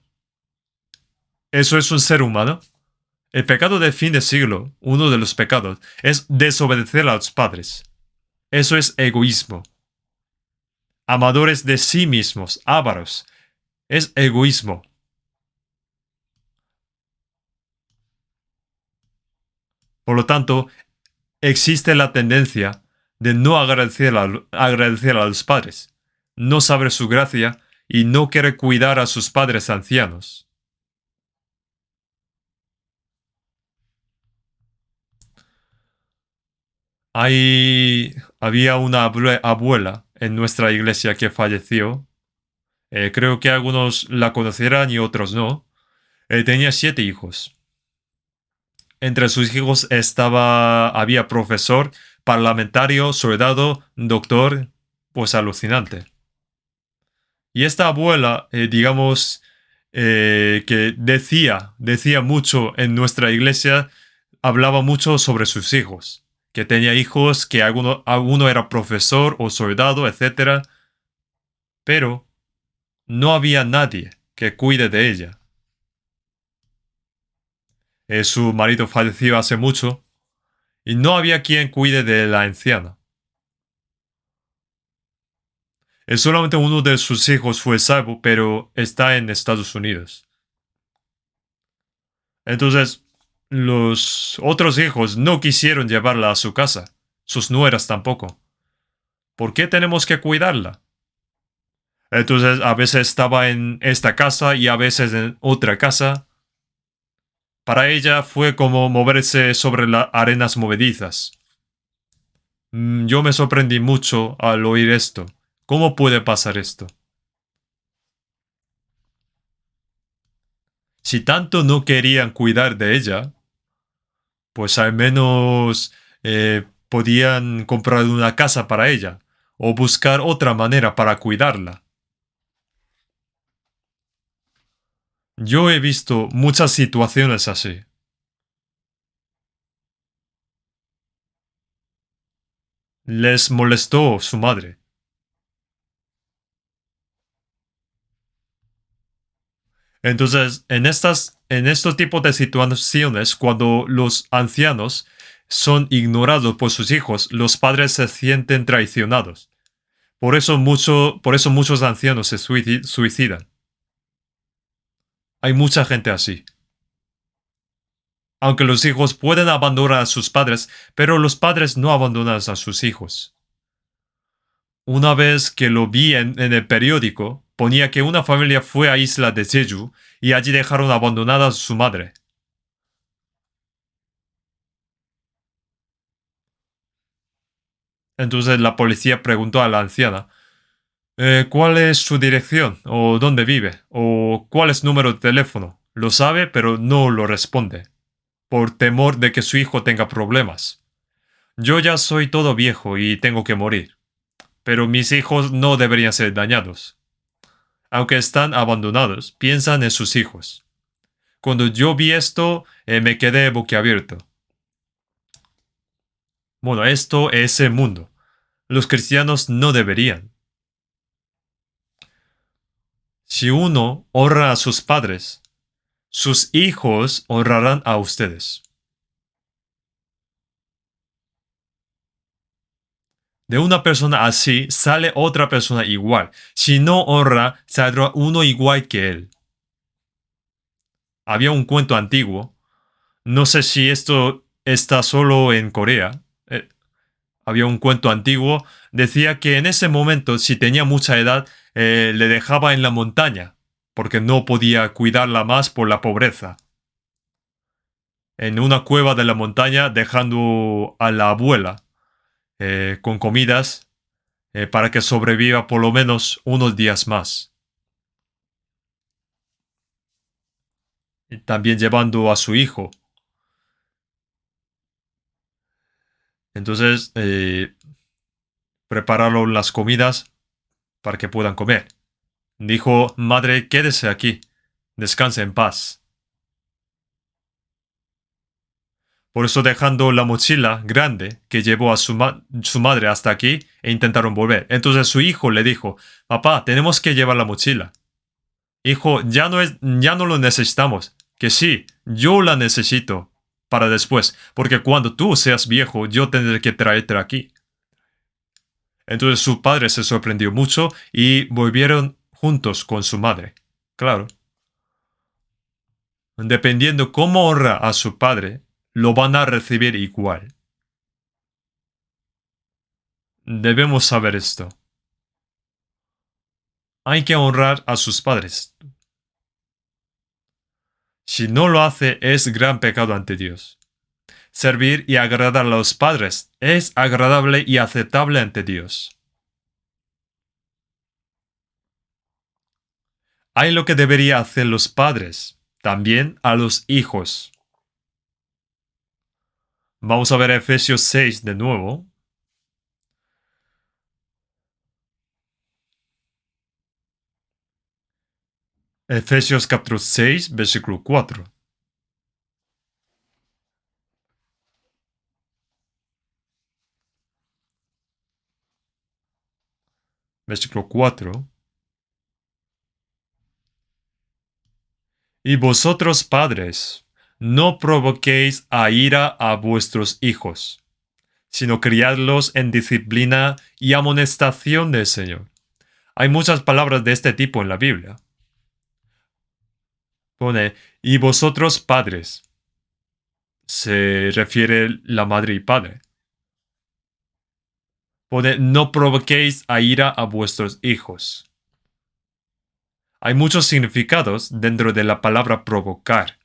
¿Eso es un ser humano? El pecado del fin de siglo, uno de los pecados, es desobedecer a los padres. Eso es egoísmo. Amadores de sí mismos, ávaros. Es egoísmo. Por lo tanto, existe la tendencia de no agradecer a los padres, no saber su gracia y no querer cuidar a sus padres ancianos. Había una abuela en nuestra iglesia que falleció. Creo que algunos la conocerán y otros no. Tenía 7 hijos. Entre sus hijos había profesor, parlamentario, soldado, doctor, pues alucinante. Y esta abuela, digamos, que decía mucho en nuestra iglesia, hablaba mucho sobre sus hijos, que tenía hijos, que alguno era profesor o soldado, etcétera, pero no había nadie que cuide de ella. Su marido falleció hace mucho y no había quien cuide de la anciana. Solamente uno de sus hijos fue salvo, pero está en Estados Unidos. Entonces, los otros hijos no quisieron llevarla a su casa, sus nueras tampoco. ¿Por qué tenemos que cuidarla? Entonces, a veces estaba en esta casa y a veces en otra casa. Para ella fue como moverse sobre las arenas movedizas. Yo me sorprendí mucho al oír esto. ¿Cómo puede pasar esto? Si tanto no querían cuidar de ella, pues al menos podían comprar una casa para ella o buscar otra manera para cuidarla. Yo he visto muchas situaciones así. Les molestó su madre. Entonces, en estos tipos de situaciones, cuando los ancianos son ignorados por sus hijos, los padres se sienten traicionados. Por eso muchos ancianos se suicidan. Hay mucha gente así. Aunque los hijos pueden abandonar a sus padres, pero los padres no abandonan a sus hijos. Una vez que lo vi en el periódico, ponía que una familia fue a isla de Jeju y allí dejaron abandonada a su madre. Entonces la policía preguntó a la anciana, ¿cuál es su dirección? ¿O dónde vive? ¿O cuál es su número de teléfono? Lo sabe, pero no lo responde, por temor de que su hijo tenga problemas. Yo ya soy todo viejo y tengo que morir, pero mis hijos no deberían ser dañados. Aunque están abandonados, piensan en sus hijos. Cuando yo vi esto, me quedé boquiabierto. Bueno, esto es el mundo. Los cristianos no deberían. Si uno honra a sus padres, sus hijos honrarán a ustedes. De una persona así sale otra persona igual. Si no honra, saldrá uno igual que él. Había un cuento antiguo. No sé si esto está solo en Corea. Había un cuento antiguo. Decía que en ese momento, si tenía mucha edad, le dejaba en la montaña, porque no podía cuidarla más por la pobreza. En una cueva de la montaña, dejando a la abuela con comidas para que sobreviva por lo menos unos días más. Y también llevando a su hijo. Entonces, prepararon las comidas para que puedan comer. Dijo, madre, quédese aquí, descanse en paz. Por eso dejando la mochila grande que llevó a su madre hasta aquí e intentaron volver. Entonces su hijo le dijo, papá, tenemos que llevar la mochila. Hijo, ya no lo necesitamos. Que sí, yo la necesito para después, porque cuando tú seas viejo, yo tendré que traerte aquí. Entonces su padre se sorprendió mucho y volvieron juntos con su madre. Claro, dependiendo cómo honra a su padre, lo van a recibir igual. Debemos saber esto. Hay que honrar a sus padres. Si no lo hace, es gran pecado ante Dios. Servir y agradar a los padres es agradable y aceptable ante Dios. Hay lo que debería hacer los padres, también a los hijos. Vamos a ver Efesios 6 de nuevo. Efesios capítulo 6, versículo 4. Versículo 4. Y vosotros padres, no provoquéis a ira a vuestros hijos, sino criadlos en disciplina y amonestación del Señor. Hay muchas palabras de este tipo en la Biblia. Pone, y vosotros padres. Se refiere la madre y padre. Pone, no provoquéis a ira a vuestros hijos. Hay muchos significados dentro de la palabra provocar.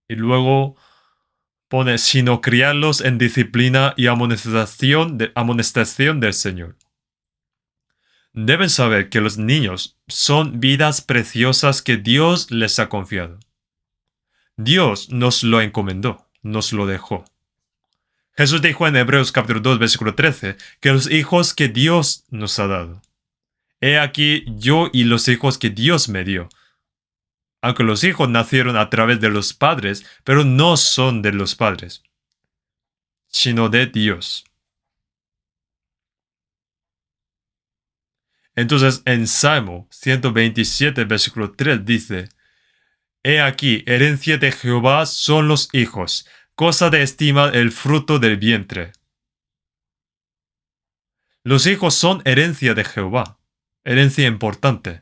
Y luego pone, sino criarlos en disciplina y amonestación del Señor. Deben saber que los niños son vidas preciosas que Dios les ha confiado. Dios nos lo encomendó, nos lo dejó. Jesús dijo en Hebreos capítulo 2, versículo 13, que los hijos que Dios nos ha dado. He aquí yo y los hijos que Dios me dio. Aunque los hijos nacieron a través de los padres, pero no son de los padres, sino de Dios. Entonces en Salmo 127, versículo 3 dice, He aquí, herencia de Jehová son los hijos, cosa de estima el fruto del vientre. Los hijos son herencia de Jehová, herencia importante.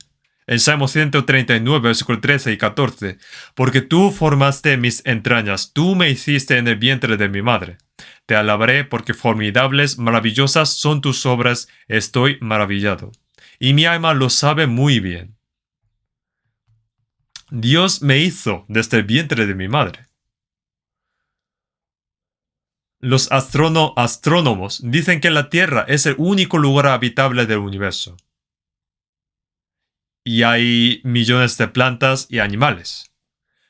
En Salmo 139, versículo 13 y 14, porque tú formaste mis entrañas, tú me hiciste en el vientre de mi madre. Te alabaré porque formidables, maravillosas son tus obras, estoy maravillado. Y mi alma lo sabe muy bien. Dios me hizo desde el vientre de mi madre. Los astrónomos dicen que la Tierra es el único lugar habitable del universo. Y hay millones de plantas y animales.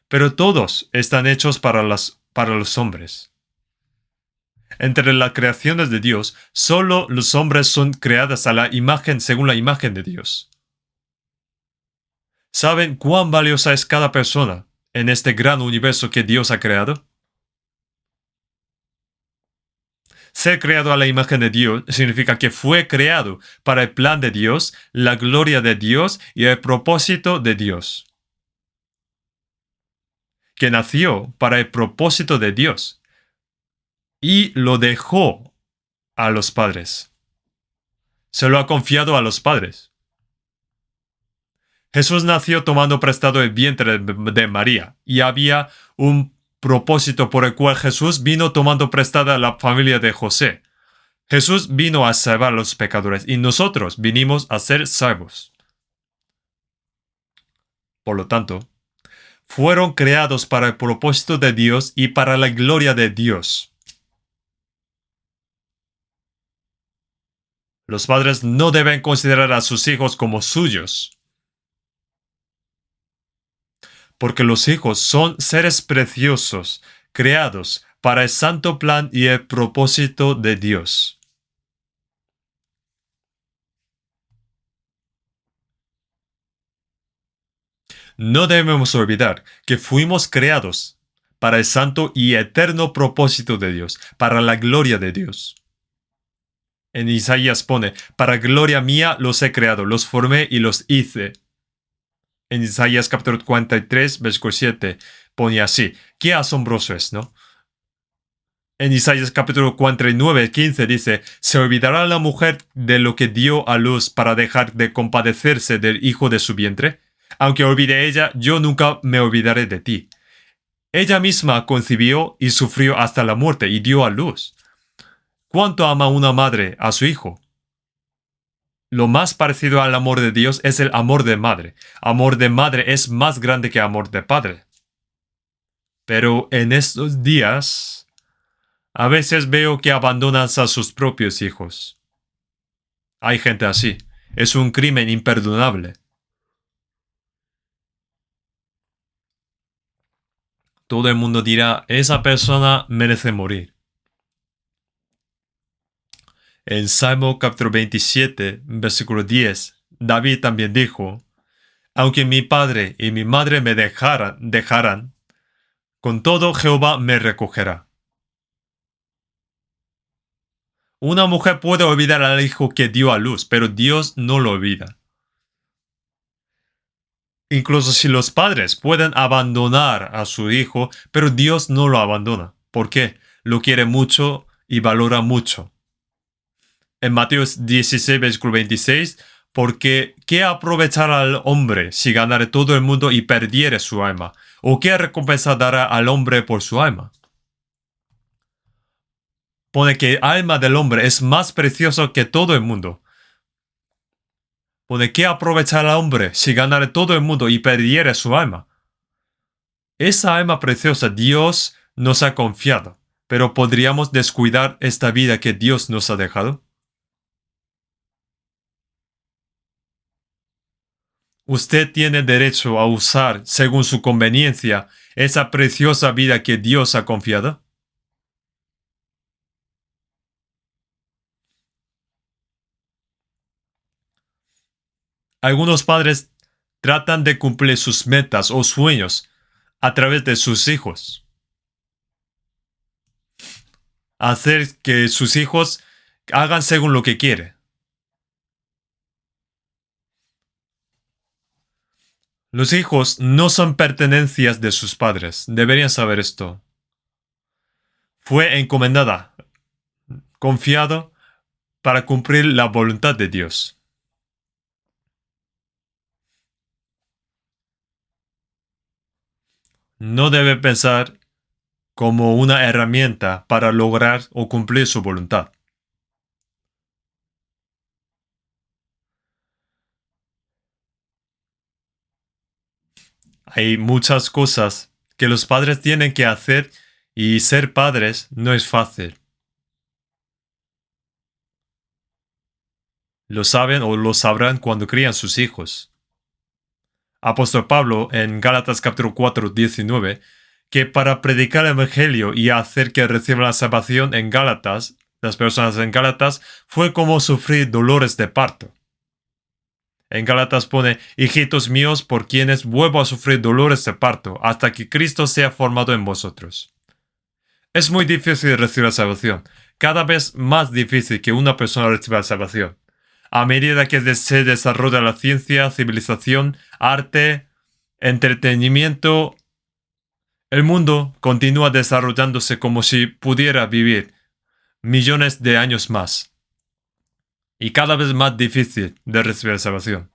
Pero todos están hechos para los hombres. Entre las creaciones de Dios, solo los hombres son creados a la imagen según la imagen de Dios. ¿Saben cuán valiosa es cada persona en este gran universo que Dios ha creado? Ser creado a la imagen de Dios significa que fue creado para el plan de Dios, la gloria de Dios y el propósito de Dios. Que nació para el propósito de Dios y lo dejó a los padres. Se lo ha confiado a los padres. Jesús nació tomando prestado el vientre de María y había un propósito por el cual Jesús vino tomando prestada a la familia de José. Jesús vino a salvar a los pecadores y nosotros vinimos a ser salvos. Por lo tanto, fueron creados para el propósito de Dios y para la gloria de Dios. Los padres no deben considerar a sus hijos como suyos, porque los hijos son seres preciosos, creados para el santo plan y el propósito de Dios. No debemos olvidar que fuimos creados para el santo y eterno propósito de Dios, para la gloria de Dios. En Isaías pone, para gloria mía los he creado, los formé y los hice. En Isaías capítulo 43, versículo 7, pone así, qué asombroso es, ¿no? En Isaías capítulo 49, 15 dice, ¿se olvidará la mujer de lo que dio a luz para dejar de compadecerse del hijo de su vientre? Aunque olvide ella, yo nunca me olvidaré de ti. Ella misma concibió y sufrió hasta la muerte y dio a luz. ¿Cuánto ama una madre a su hijo? Lo más parecido al amor de Dios es el amor de madre. Amor de madre es más grande que amor de padre. Pero en estos días, a veces veo que abandonan a sus propios hijos. Hay gente así. Es un crimen imperdonable. Todo el mundo dirá, esa persona merece morir. En Salmo capítulo 27, versículo 10, David también dijo, aunque mi padre y mi madre me dejaran, con todo Jehová me recogerá. Una mujer puede olvidar al hijo que dio a luz, pero Dios no lo olvida. Incluso si los padres pueden abandonar a su hijo, pero Dios no lo abandona. ¿Por qué? Lo quiere mucho y valora mucho. En Mateo 16, versículo 26, porque ¿qué aprovechará al hombre si ganare todo el mundo y perdiere su alma? ¿O qué recompensa dará al hombre por su alma? Pone que el alma del hombre es más precioso que todo el mundo. Pone, ¿qué aprovechará al hombre si ganare todo el mundo y perdiere su alma? Esa alma preciosa Dios nos ha confiado, pero ¿podríamos descuidar esta vida que Dios nos ha dejado? Usted tiene derecho a usar, según su conveniencia, esa preciosa vida que Dios ha confiado. Algunos padres tratan de cumplir sus metas o sueños a través de sus hijos. Hacer que sus hijos hagan según lo que quiere. Los hijos no son pertenencias de sus padres. Deberían saber esto. Fue encomendada, confiado para cumplir la voluntad de Dios. No debe pensar como una herramienta para lograr o cumplir su voluntad. Hay muchas cosas que los padres tienen que hacer y ser padres no es fácil. Lo saben o lo sabrán cuando crían sus hijos. Apóstol Pablo en Gálatas capítulo 4, 19, que para predicar el evangelio y hacer que reciban la salvación en Gálatas, las personas en Gálatas, fue como sufrir dolores de parto. En Gálatas pone, hijitos míos, por quienes vuelvo a sufrir dolores de parto, hasta que Cristo sea formado en vosotros. Es muy difícil recibir la salvación, cada vez más difícil que una persona reciba la salvación. A medida que se desarrolla la ciencia, civilización, arte, entretenimiento, el mundo continúa desarrollándose como si pudiera vivir millones de años más. Y cada vez más difícil de recibir la salvación.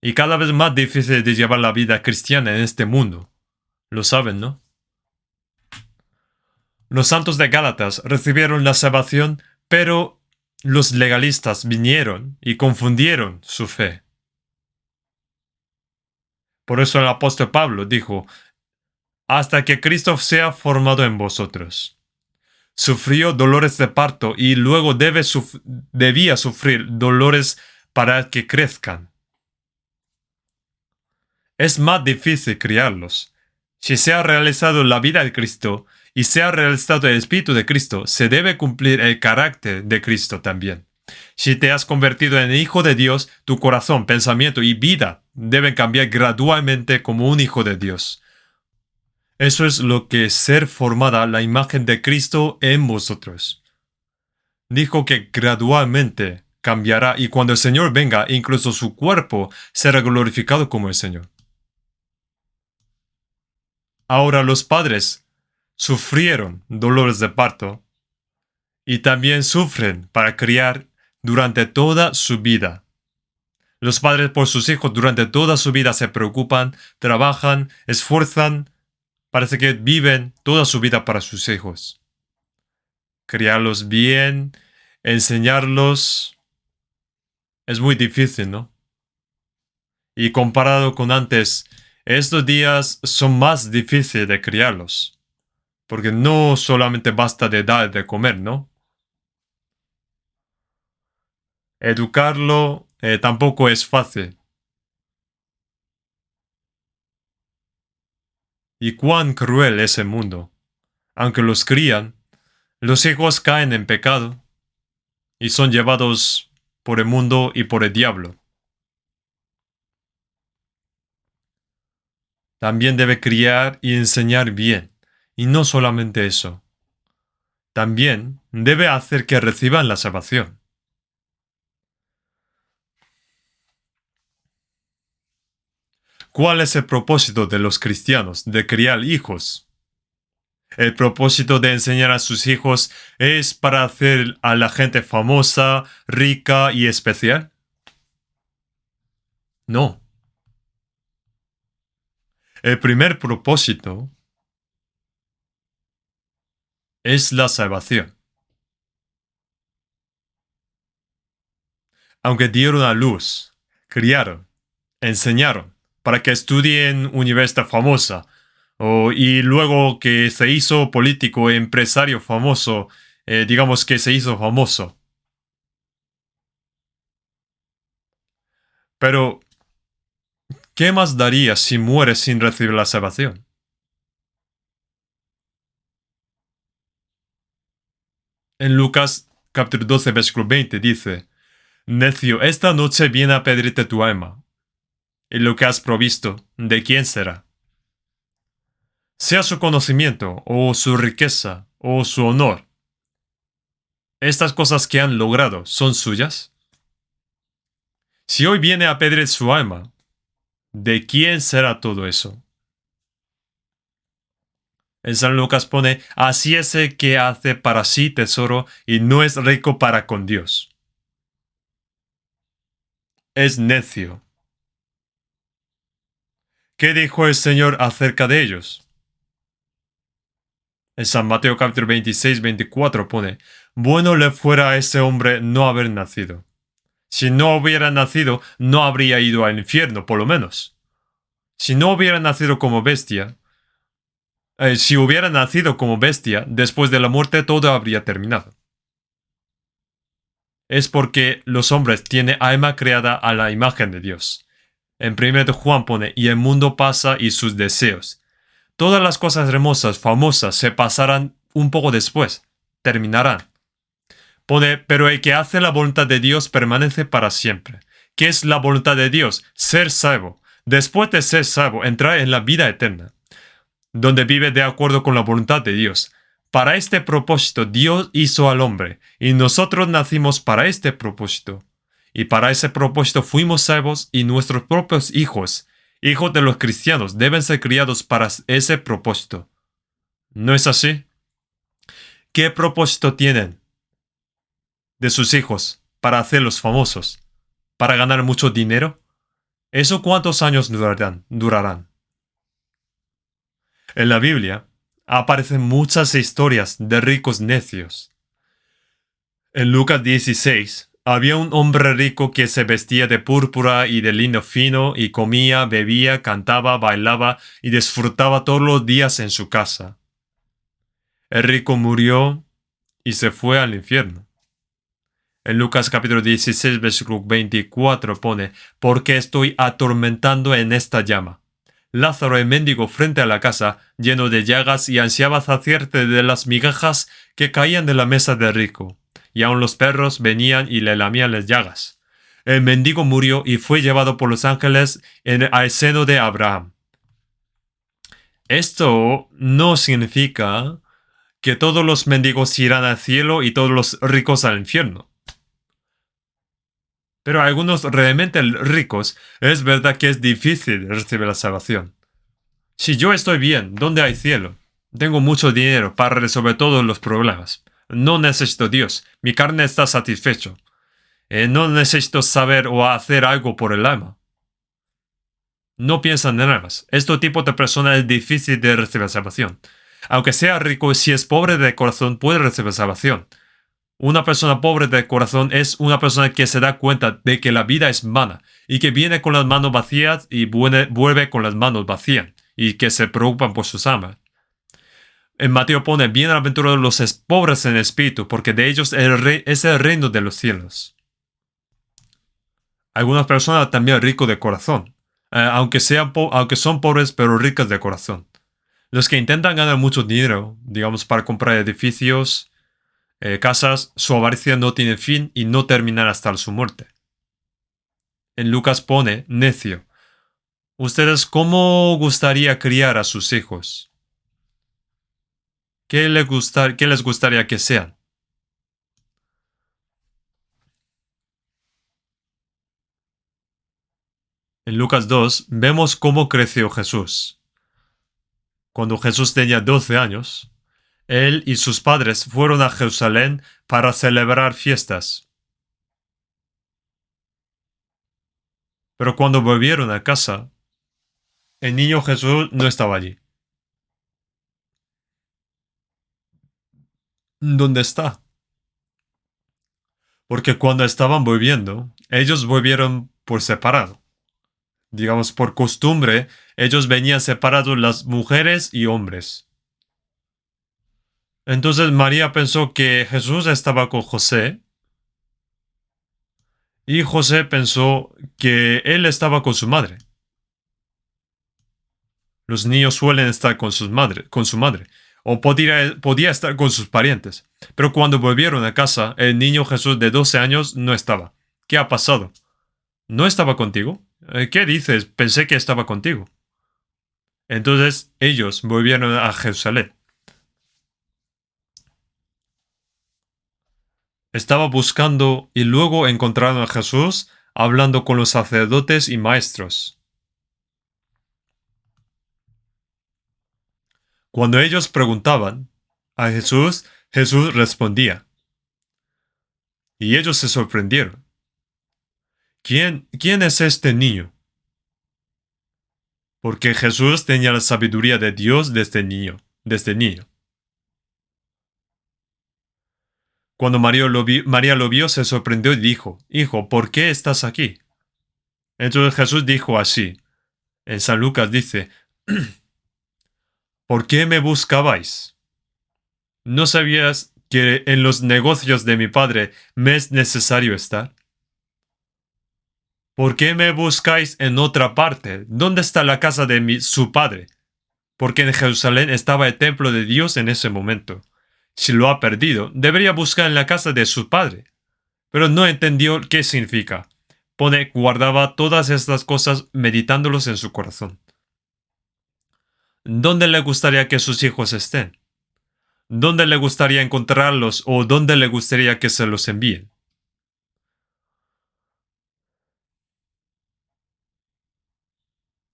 Y cada vez más difícil de llevar la vida cristiana en este mundo. Lo saben, ¿no? Los santos de Gálatas recibieron la salvación, pero los legalistas vinieron y confundieron su fe. Por eso el apóstol Pablo dijo, hasta que Cristo sea formado en vosotros. Sufrió dolores de parto y luego debía sufrir dolores para que crezcan. Es más difícil criarlos. Si se ha realizado la vida de Cristo y se ha realizado el Espíritu de Cristo, se debe cumplir el carácter de Cristo también. Si te has convertido en hijo de Dios, tu corazón, pensamiento y vida deben cambiar gradualmente como un hijo de Dios. Eso es lo que es ser formada la imagen de Cristo en vosotros. Dijo que gradualmente cambiará y cuando el Señor venga, incluso su cuerpo será glorificado como el Señor. Ahora los padres sufrieron dolores de parto y también sufren para criar durante toda su vida. Los padres por sus hijos durante toda su vida se preocupan, trabajan, esfuerzan, parece que viven toda su vida para sus hijos. Criarlos bien, enseñarlos, es muy difícil, ¿no? Y comparado con antes, Estos días son más difíciles de criarlos, porque no solamente basta de dar de comer, ¿no? Educarlo tampoco es fácil. Y cuán cruel es el mundo. Aunque los crían, los hijos caen en pecado y son llevados por el mundo y por el diablo. También debe criar y enseñar bien. Y no solamente eso. También debe hacer que reciban la salvación. ¿Cuál es el propósito de los cristianos de criar hijos? El propósito de enseñar a sus hijos es para hacer a la gente famosa, rica y especial. No. El primer propósito es la salvación. Aunque dieron a luz, criaron, enseñaron para que estudien universidad famosa, y luego que se hizo político, empresario famoso, digamos que se hizo famoso. Pero, ¿qué más daría si muere sin recibir la salvación? En Lucas capítulo 12, versículo 20 dice, Necio, esta noche viene a pedirte tu alma, y lo que has provisto, ¿de quién será? Sea su conocimiento, o su riqueza, o su honor. ¿Estas cosas que han logrado son suyas? Si hoy viene a pedir su alma, ¿de quién será todo eso? En San Lucas pone, así es el que hace para sí tesoro y no es rico para con Dios. Es necio. ¿Qué dijo el Señor acerca de ellos? En San Mateo capítulo 26, 24 pone, bueno le fuera a ese hombre no haber nacido. Si no hubiera nacido, no habría ido al infierno, por lo menos. Si no hubiera nacido como bestia, si hubiera nacido como bestia, después de la muerte todo habría terminado. Es porque los hombres tienen alma creada a la imagen de Dios. En 1 Juan pone, y el mundo pasa y sus deseos. Todas las cosas hermosas, famosas, se pasarán un poco después, terminarán. Pone, pero el que hace la voluntad de Dios permanece para siempre. ¿Qué es la voluntad de Dios? Ser salvo. Después de ser salvo, entrar en la vida eterna, donde vive de acuerdo con la voluntad de Dios. Para este propósito Dios hizo al hombre, y nosotros nacimos para este propósito. Y para ese propósito fuimos salvos y nuestros propios hijos, hijos de los cristianos, deben ser criados para ese propósito. ¿No es así? ¿Qué propósito tienen de sus hijos para hacerlos famosos? ¿Para ganar mucho dinero? ¿Eso cuántos años durarán? En la Biblia aparecen muchas historias de ricos necios. En Lucas 16, había un hombre rico que se vestía de púrpura y de lino fino y comía, bebía, cantaba, bailaba y disfrutaba todos los días en su casa. El rico murió y se fue al infierno. En Lucas capítulo 16, versículo 24 pone, porque estoy atormentando en esta llama. Lázaro el mendigo frente a la casa, lleno de llagas y ansiaba saciarte de las migajas que caían de la mesa del rico, y aun los perros venían y le lamían las llagas. El mendigo murió y fue llevado por los ángeles al seno de Abraham. Esto no significa que todos los mendigos irán al cielo y todos los ricos al infierno. Pero a algunos realmente ricos es verdad que es difícil recibir la salvación. Si yo estoy bien, ¿dónde hay cielo? Tengo mucho dinero para resolver todos los problemas. No necesito Dios. Mi carne está satisfecho. No necesito saber o hacer algo por el alma. No piensan en almas. Este tipo de persona es difícil de recibir salvación. Aunque sea rico, si es pobre de corazón, puede recibir salvación. Una persona pobre de corazón es una persona que se da cuenta de que la vida es vana y que viene con las manos vacías y vuelve con las manos vacías y que se preocupan por sus almas. En Mateo pone, bienaventurados los pobres en espíritu, porque de ellos es el reino de los cielos. Algunas personas también ricos de corazón, aunque son pobres pero ricas de corazón. Los que intentan ganar mucho dinero, digamos, para comprar edificios, casas, su avaricia no tiene fin y no terminará hasta su muerte. En Lucas pone, necio, ¿ustedes cómo gustaría criar a sus hijos? ¿Qué les gustaría que sean? En Lucas 2 vemos cómo creció Jesús. Cuando Jesús tenía 12 años, él y sus padres fueron a Jerusalén para celebrar fiestas. Pero cuando volvieron a casa, el niño Jesús no estaba allí. ¿Dónde está? Porque cuando estaban volviendo, ellos volvieron por separado. Digamos, por costumbre, ellos venían separados las mujeres y hombres. Entonces María pensó que Jesús estaba con José y José pensó que él estaba con su madre. Los niños suelen estar con su madre, o podía estar con sus parientes. Pero cuando volvieron a casa, el niño Jesús de 12 años no estaba. ¿Qué ha pasado? ¿No estaba contigo? ¿Qué dices? Pensé que estaba contigo. Entonces ellos volvieron a Jerusalén. Estaba buscando y luego encontraron a Jesús hablando con los sacerdotes y maestros. Cuando ellos preguntaban a Jesús, Jesús respondía. Y ellos se sorprendieron. ¿Quién es este niño? Porque Jesús tenía la sabiduría de Dios desde niño. Cuando María lo vio, se sorprendió y dijo, Hijo, ¿por qué estás aquí? Entonces Jesús dijo así. En San Lucas dice, ¿por qué me buscabais? ¿No sabías que en los negocios de mi Padre me es necesario estar? ¿Por qué me buscáis en otra parte? ¿Dónde está la casa de su Padre? Porque en Jerusalén estaba el templo de Dios en ese momento. Si lo ha perdido, debería buscar en la casa de su Padre. Pero no entendió qué significa. Guardaba todas estas cosas meditándolos en su corazón. ¿Dónde le gustaría que sus hijos estén? ¿Dónde le gustaría encontrarlos o dónde le gustaría que se los envíen?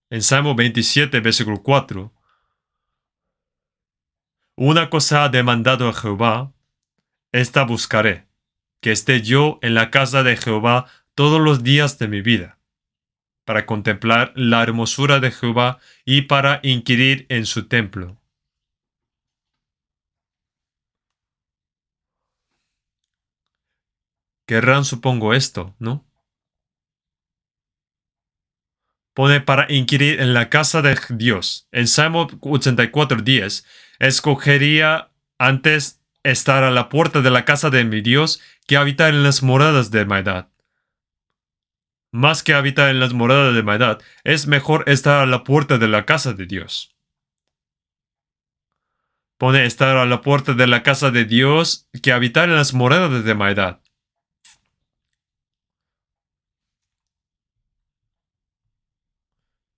En Salmo 27, versículo 4, una cosa ha demandado a Jehová, esta buscaré, que esté yo en la casa de Jehová todos los días de mi vida, para contemplar la hermosura de Jehová y para inquirir en su templo. Querrán, supongo, esto, ¿no? Para inquirir en la casa de Dios. En Salmo 84:10, escogería antes estar a la puerta de la casa de mi Dios que habitar en las moradas de maldad. Más que habitar en las moradas de maldad, es mejor estar a la puerta de la casa de Dios. Estar a la puerta de la casa de Dios que habitar en las moradas de maldad.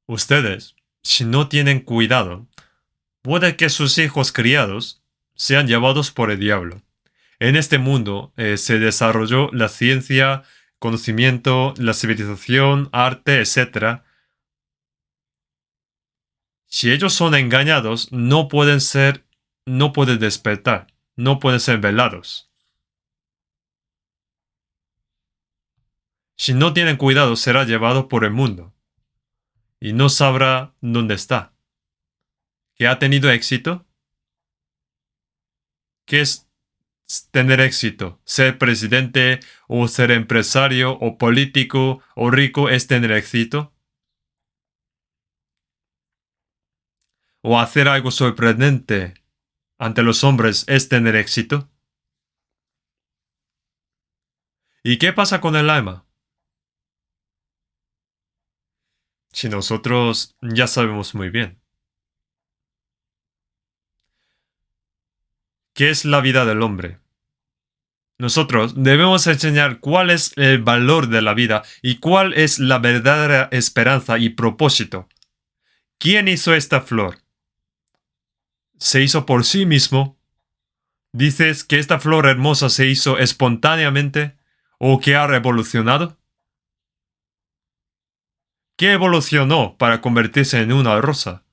Ustedes, si no tienen cuidado, puede que sus hijos criados sean llevados por el diablo. En este mundo se desarrolló la ciencia, conocimiento, la civilización, arte, etc. Si ellos son engañados, no pueden despertar, no pueden ser velados. Si no tienen cuidado, será llevado por el mundo y no sabrá dónde está. ¿Que ha tenido éxito? ¿Qué es? tener éxito. Ser presidente o ser empresario o político o rico es tener éxito. O hacer algo sorprendente ante los hombres es tener éxito. ¿Y qué pasa con el alma? Si nosotros ya sabemos muy bien. ¿Qué es la vida del hombre? Nosotros debemos enseñar cuál es el valor de la vida y cuál es la verdadera esperanza y propósito. ¿Quién hizo esta flor? ¿Se hizo por sí mismo? ¿Dices que esta flor hermosa se hizo espontáneamente o que ha revolucionado? ¿Qué evolucionó para convertirse en una rosa?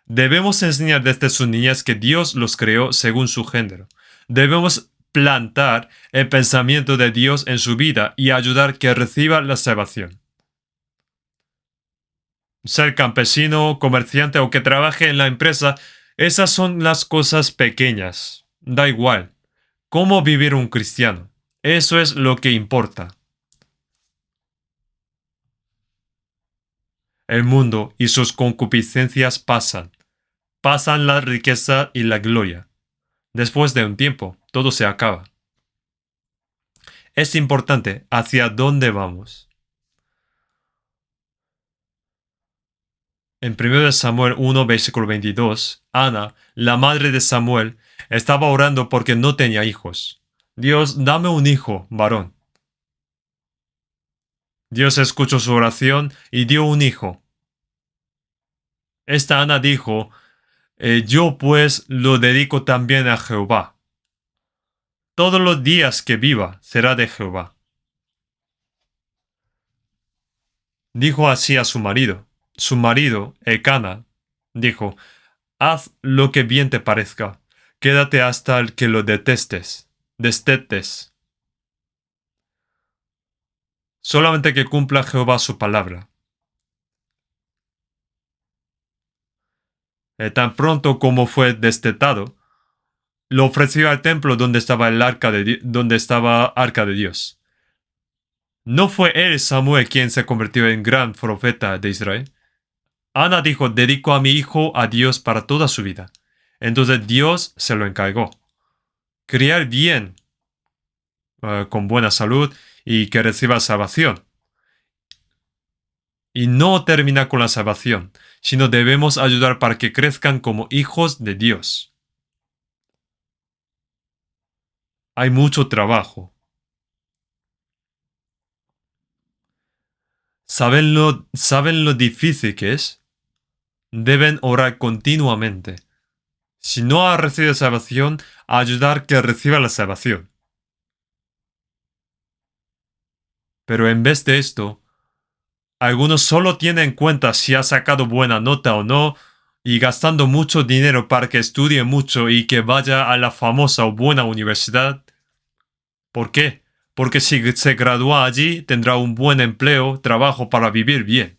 Debemos enseñar desde sus niñas que Dios los creó según su género. Debemos plantar el pensamiento de Dios en su vida y ayudar que reciba la salvación. Ser campesino, comerciante o que trabaje en la empresa, esas son las cosas pequeñas. Da igual. ¿Cómo vivir un cristiano? Eso es lo que importa. El mundo y sus concupiscencias pasan. Pasan la riqueza y la gloria. Después de un tiempo, todo se acaba. Es importante hacia dónde vamos. En 1 Samuel 1, versículo 22, Ana, la madre de Samuel, estaba orando porque no tenía hijos. Dios, dame un hijo, varón. Dios escuchó su oración y dio un hijo. Esta Ana dijo, yo pues lo dedico también a Jehová. Todos los días que viva será de Jehová. Dijo así a su marido. Su marido, Elcana, dijo, haz lo que bien te parezca. Quédate hasta el que lo destetes. Solamente que cumpla Jehová su palabra. Tan pronto como fue destetado, lo ofreció al templo donde estaba el arca de Dios. ¿No fue él, Samuel, quien se convirtió en gran profeta de Israel? Ana dijo, dedico a mi hijo a Dios para toda su vida. Entonces Dios se lo encargó. Criar bien, con buena salud y que reciba salvación. Y no termina con la salvación, sino debemos ayudar para que crezcan como hijos de Dios. Hay mucho trabajo. ¿Saben lo difícil que es? Deben orar continuamente. Si no ha recibido salvación, ayudar que reciba la salvación. Pero en vez de esto, algunos solo tienen en cuenta si ha sacado buena nota o no, y gastando mucho dinero para que estudie mucho y que vaya a la famosa o buena universidad. ¿Por qué? Porque si se gradúa allí, tendrá un buen empleo, trabajo para vivir bien.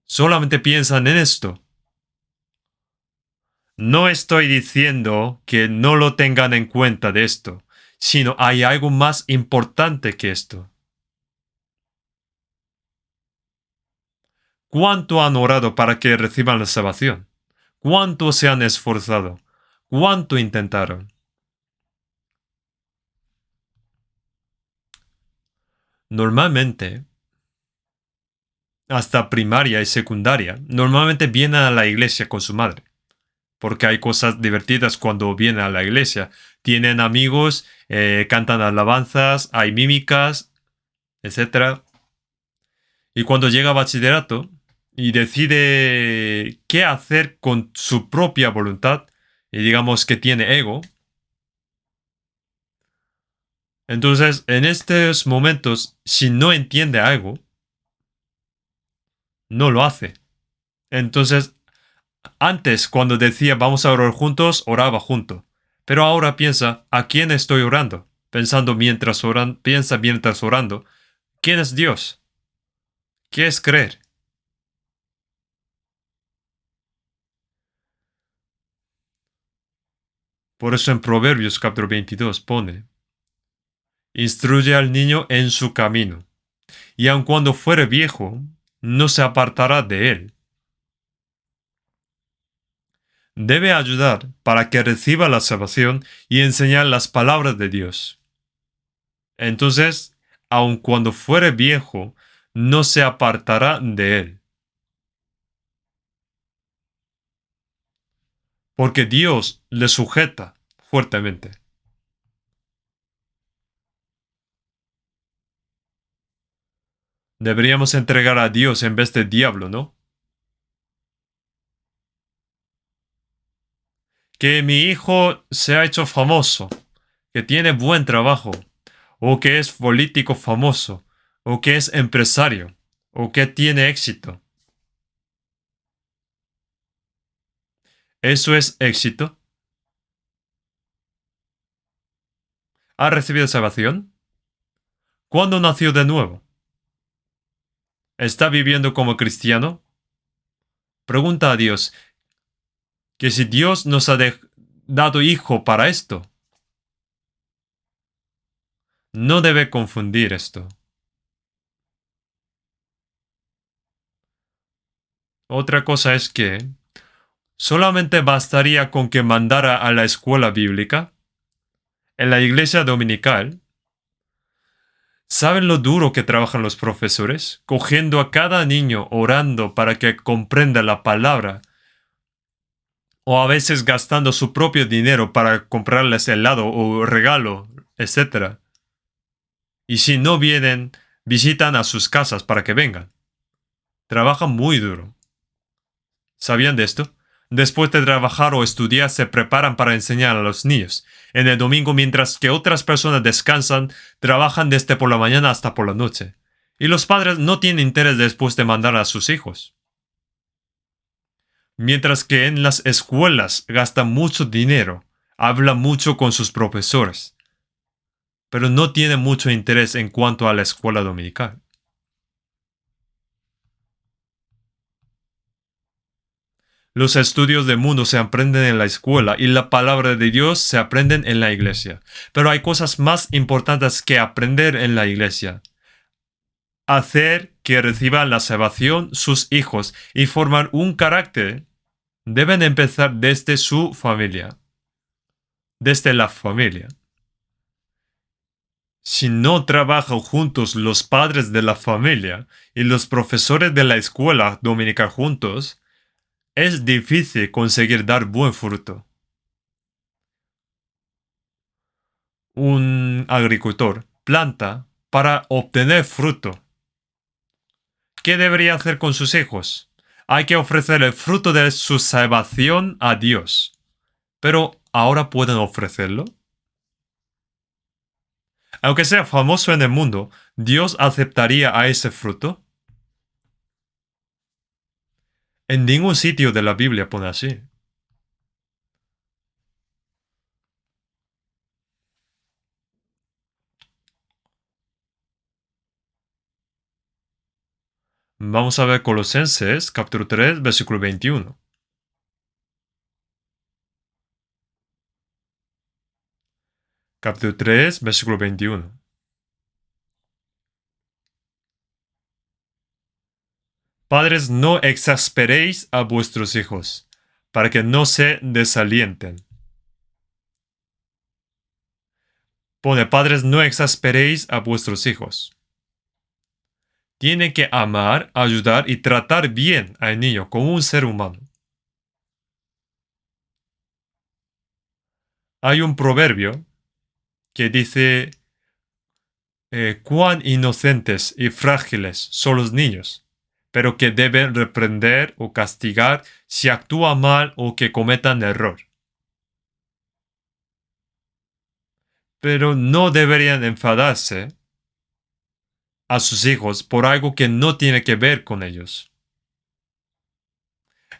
Solamente piensan en esto. No estoy diciendo que no lo tengan en cuenta de esto, sino hay algo más importante que esto. ¿Cuánto han orado para que reciban la salvación? ¿Cuánto se han esforzado? ¿Cuánto intentaron? Normalmente, hasta primaria y secundaria, normalmente vienen a la iglesia con su madre, porque hay cosas divertidas cuando vienen a la iglesia. Tienen amigos, cantan alabanzas, hay mímicas, etcétera. Y cuando llega a bachillerato y decide qué hacer con su propia voluntad, y digamos que tiene ego, entonces en estos momentos, si no entiende algo, no lo hace. Entonces, antes cuando decía vamos a orar juntos, oraba junto. Pero ahora piensa, ¿a quién estoy orando? Piensa mientras orando, ¿quién es Dios? ¿Qué es creer? Por eso en Proverbios capítulo 22 pone, instruye al niño en su camino, y aun cuando fuere viejo, no se apartará de él. Debe ayudar para que reciba la salvación y enseñar las palabras de Dios. Entonces, aun cuando fuere viejo, no se apartará de él. Porque Dios le sujeta fuertemente. Deberíamos entregar a Dios en vez de diablo, ¿no? Que mi hijo se ha hecho famoso, que tiene buen trabajo, o que es político famoso, o que es empresario, o que tiene éxito. ¿Eso es éxito? ¿Ha recibido salvación? ¿Cuándo nació de nuevo? ¿Está viviendo como cristiano? Pregunta a Dios que si Dios nos ha dado hijo para esto. No debe confundir esto. Otra cosa es que solamente bastaría con que mandara a la escuela bíblica, en la iglesia dominical. ¿Saben lo duro que trabajan los profesores? Cogiendo a cada niño, orando para que comprenda la palabra, o a veces gastando su propio dinero para comprarles helado o regalo, etc. Y si no vienen, visitan a sus casas para que vengan. Trabajan muy duro. ¿Sabían de esto? Después de trabajar o estudiar, se preparan para enseñar a los niños. En el domingo, mientras que otras personas descansan, trabajan desde por la mañana hasta por la noche. Y los padres no tienen interés después de mandar a sus hijos. Mientras que en las escuelas gastan mucho dinero, hablan mucho con sus profesores, pero no tienen mucho interés en cuanto a la escuela dominical. Los estudios del mundo se aprenden en la escuela y la palabra de Dios se aprenden en la iglesia. Pero hay cosas más importantes que aprender en la iglesia. Hacer que reciban la salvación sus hijos y formar un carácter deben empezar desde su familia. Desde la familia. Si no trabajan juntos los padres de la familia y los profesores de la escuela dominical juntos, es difícil conseguir dar buen fruto. Un agricultor planta para obtener fruto. ¿Qué debería hacer con sus hijos? Hay que ofrecer el fruto de su salvación a Dios. Pero, ¿ahora pueden ofrecerlo? Aunque sea famoso en el mundo, ¿Dios aceptaría a ese fruto? En ningún sitio de la Biblia pone así. Vamos a ver Colosenses, capítulo 3, versículo 21. Capítulo 3, versículo 21. Padres, no exasperéis a vuestros hijos, para que no se desalienten. Pone, padres, no exasperéis a vuestros hijos. Tiene que amar, ayudar y tratar bien al niño como un ser humano. Hay un proverbio que dice, cuán inocentes y frágiles son los niños, pero que deben reprender o castigar si actúan mal o que cometan error. Pero no deberían enfadarse a sus hijos por algo que no tiene que ver con ellos.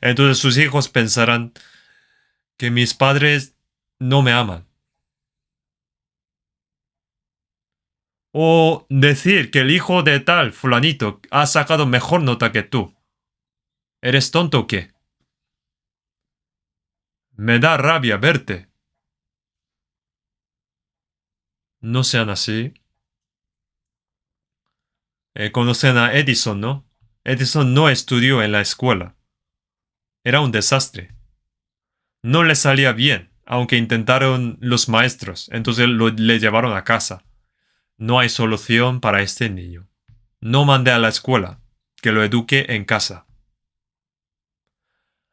Entonces sus hijos pensarán que mis padres no me aman. O decir que el hijo de tal fulanito ha sacado mejor nota que tú. ¿Eres tonto o qué? Me da rabia verte. No sean así. Conocen a Edison, ¿no? Edison no estudió en la escuela. Era un desastre. No le salía bien, aunque intentaron los maestros. Entonces le llevaron a casa. No hay solución para este niño. No mandé a la escuela. Que lo eduque en casa.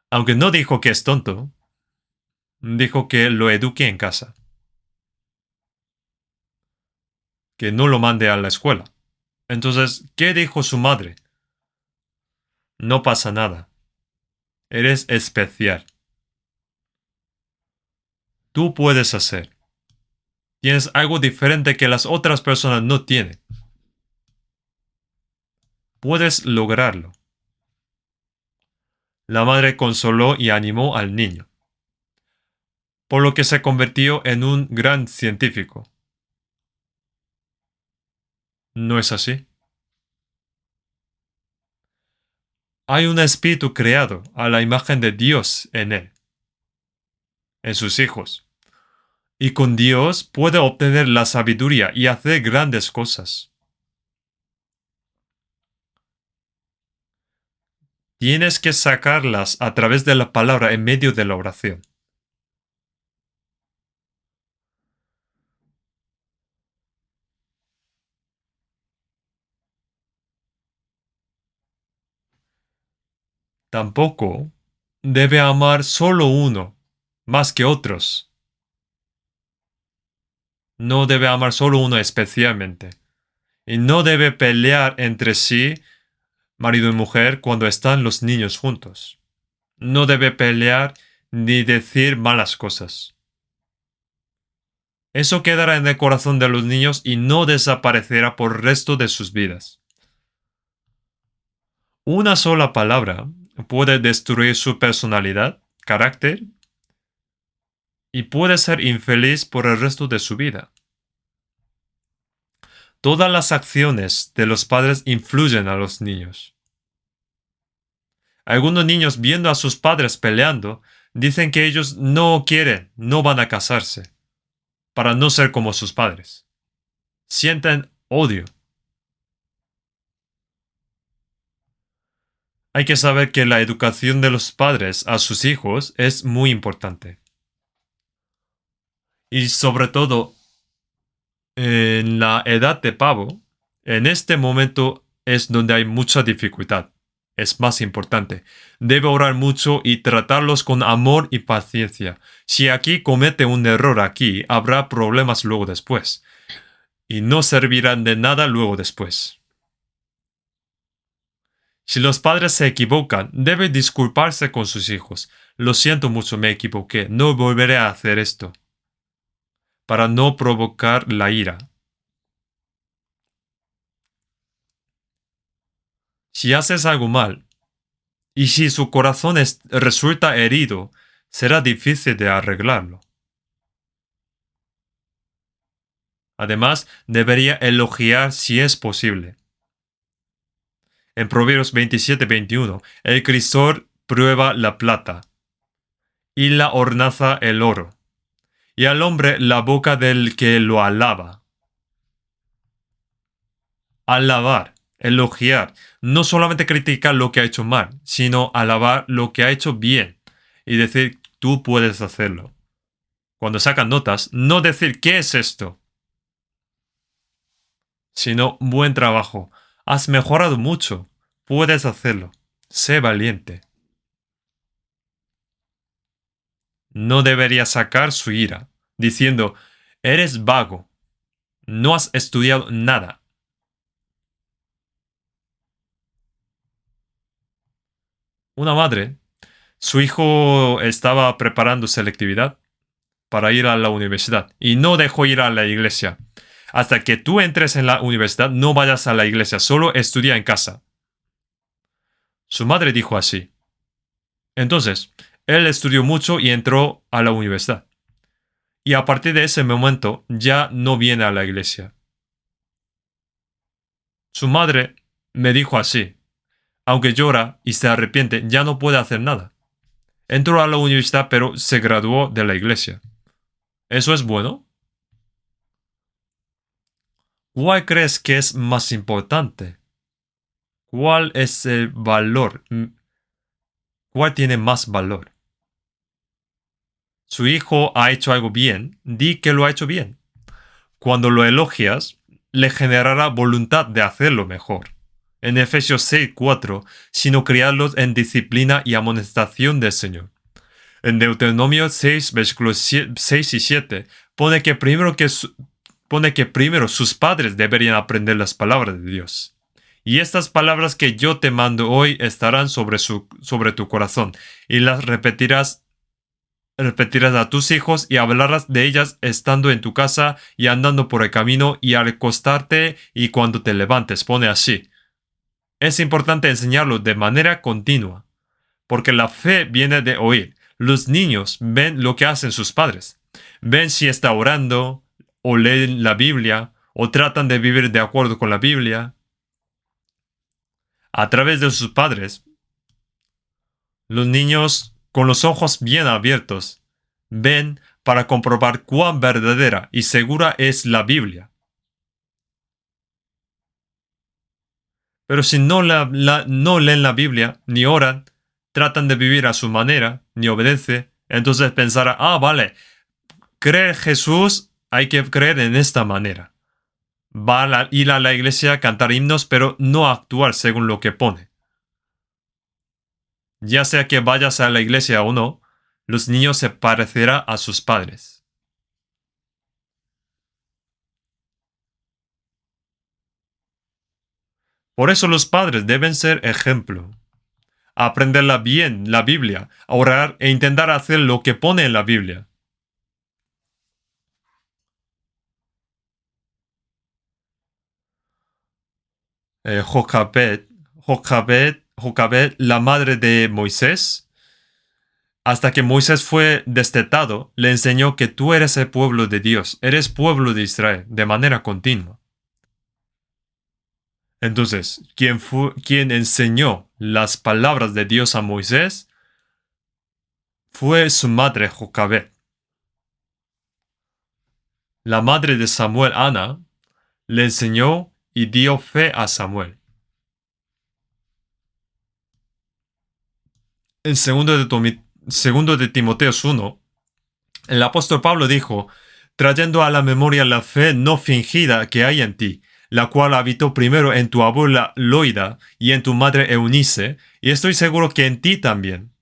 Aunque no dijo que es tonto, dijo que lo eduque en casa. Que no lo mande a la escuela. Entonces, ¿qué dijo su madre? No pasa nada. Eres especial. Tú puedes hacer. Tienes algo diferente que las otras personas no tienen. Puedes lograrlo. La madre consoló y animó al niño, por lo que se convirtió en un gran científico. ¿No es así? Hay un espíritu creado a la imagen de Dios en él, en sus hijos. Y con Dios puede obtener la sabiduría y hacer grandes cosas. Tienes que sacarlas a través de la palabra en medio de la oración. Tampoco debe amar solo uno más que otros. No debe amar solo uno especialmente. Y no debe pelear entre sí, marido y mujer, cuando están los niños juntos. No debe pelear ni decir malas cosas. Eso quedará en el corazón de los niños y no desaparecerá por el resto de sus vidas. Una sola palabra puede destruir su personalidad, carácter, y puede ser infeliz por el resto de su vida. Todas las acciones de los padres influyen a los niños. Algunos niños viendo a sus padres peleando dicen que ellos no quieren, no van a casarse, para no ser como sus padres. Sienten odio. Hay que saber que la educación de los padres a sus hijos es muy importante. Y sobre todo, en la edad de pavo, en este momento es donde hay mucha dificultad. Es más importante. Debe orar mucho y tratarlos con amor y paciencia. Si aquí comete un error aquí, habrá problemas luego después. Y no servirán de nada luego después. Si los padres se equivocan, debe disculparse con sus hijos. Lo siento mucho, me equivoqué. No volveré a hacer esto. Para no provocar la ira. Si haces algo mal, y si su corazón resulta herido, será difícil de arreglarlo. Además, debería elogiar si es posible. En Proverbios 27:21, el crisol prueba la plata, y la hornaza el oro, y al hombre la boca del que lo alaba. Alabar, elogiar, no solamente criticar lo que ha hecho mal, sino alabar lo que ha hecho bien, y decir, tú puedes hacerlo. Cuando sacan notas, no decir, ¿qué es esto?, sino buen trabajo. Has mejorado mucho. Puedes hacerlo. Sé valiente. No debería sacar su ira, diciendo, eres vago. No has estudiado nada. Una madre, su hijo estaba preparando selectividad para ir a la universidad y no dejó ir a la iglesia. Hasta que tú entres en la universidad, no vayas a la iglesia, solo estudia en casa. Su madre dijo así. Entonces, él estudió mucho y entró a la universidad. Y a partir de ese momento ya no viene a la iglesia. Su madre me dijo así, aunque llora y se arrepiente, ya no puede hacer nada. Entró a la universidad pero se graduó de la iglesia. ¿Eso es bueno? ¿Cuál crees que es más importante? ¿Cuál es el valor? ¿Cuál tiene más valor? Su hijo ha hecho algo bien, di que lo ha hecho bien. Cuando lo elogias, le generará voluntad de hacerlo mejor. En Efesios 6:4, sino criarlos en disciplina y amonestación del Señor. En Deuteronomio 6, versículos 6 y 7, pone que primero sus padres deberían aprender las palabras de Dios. Y estas palabras que yo te mando hoy estarán sobre tu corazón, y las repetirás a tus hijos y hablarás de ellas estando en tu casa y andando por el camino y al acostarte y cuando te levantes. Pone así. Es importante enseñarlo de manera continua, porque la fe viene de oír. Los niños ven lo que hacen sus padres. Ven si está orando, o leen la Biblia, o tratan de vivir de acuerdo con la Biblia. A través de sus padres, los niños, con los ojos bien abiertos, ven para comprobar cuán verdadera y segura es la Biblia. Pero si no leen la Biblia, ni oran, tratan de vivir a su manera, ni obedece, entonces pensará, vale, creer en Jesús hay que creer en esta manera. Ir a la iglesia, cantar himnos, pero no actuar según lo que pone. Ya sea que vayas a la iglesia o no, los niños se parecerán a sus padres. Por eso los padres deben ser ejemplo. Aprenderla bien, la Biblia, a orar e intentar hacer lo que pone en la Biblia. Jocabed, la madre de Moisés, hasta que Moisés fue destetado, le enseñó que tú eres el pueblo de Dios, eres pueblo de Israel, de manera continua. Entonces, quien enseñó las palabras de Dios a Moisés fue su madre Jocabed. La madre de Samuel, Ana, le enseñó y dio fe a Samuel. En segundo de Timoteo 1, el apóstol Pablo dijo, trayendo a la memoria la fe no fingida que hay en ti, la cual habitó primero en tu abuela Loida y en tu madre Eunice, y estoy seguro que en ti también.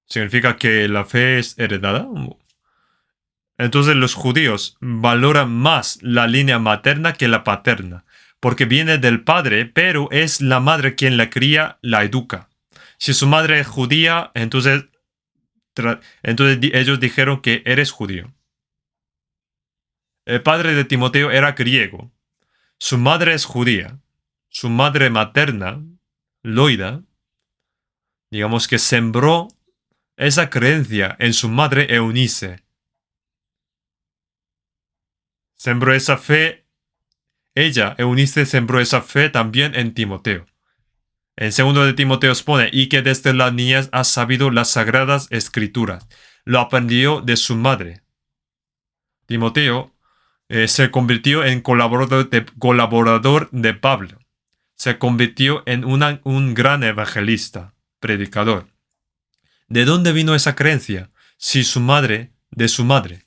¿Significa que la fe es heredada? Entonces los judíos valoran más la línea materna que la paterna, porque viene del padre, pero es la madre quien la cría, la educa. Si su madre es judía, entonces ellos dijeron que eres judío. El padre de Timoteo era griego. Su madre es judía. Su madre materna, Loida, digamos que sembró esa creencia en su madre Eunice. Sembró esa fe. Ella, Eunice, sembró esa fe también en Timoteo. En segundo de Timoteo pone, y que desde la niñez ha sabido las sagradas escrituras. Lo aprendió de su madre. Timoteo se convirtió en colaborador de Pablo. Se convirtió en un gran evangelista, predicador. ¿De dónde vino esa creencia? Si su madre, de su madre.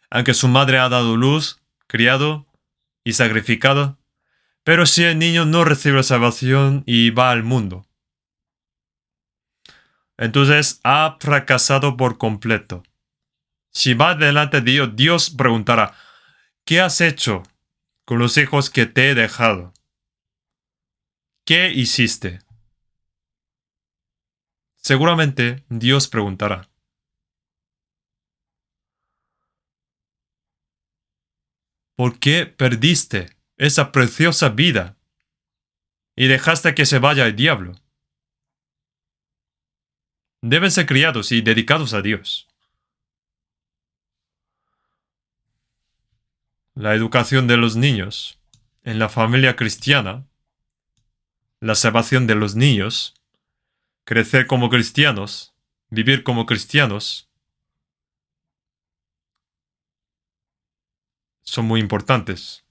Aunque su madre ha dado luz, criado y sacrificado, pero si el niño no recibe la salvación y va al mundo, entonces ha fracasado por completo. Si va delante de Dios, Dios preguntará, ¿qué has hecho con los hijos que te he dejado? ¿Qué hiciste? Seguramente Dios preguntará, ¿por qué perdiste esa preciosa vida y dejaste que se vaya el diablo? Deben ser criados y dedicados a Dios. La educación de los niños en la familia cristiana la salvación de los niños, crecer como cristianos, vivir como cristianos, son muy importantes.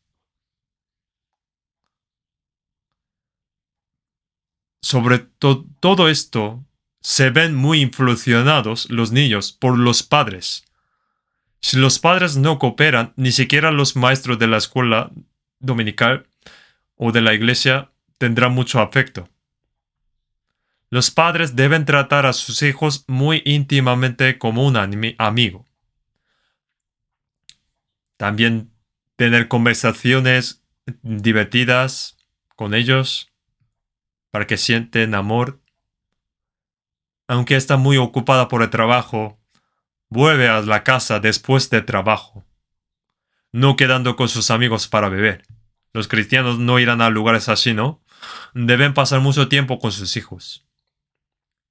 Sobre todo esto, se ven muy influenciados los niños por los padres. Si los padres no cooperan, ni siquiera los maestros de la escuela dominical o de la iglesia tendrán mucho afecto. Los padres deben tratar a sus hijos muy íntimamente como un amigo. También tener conversaciones divertidas con ellos para que sienten amor. Aunque está muy ocupada por el trabajo, vuelve a la casa después del trabajo, no quedando con sus amigos para beber. Los cristianos no irán a lugares así, ¿no? Deben pasar mucho tiempo con sus hijos,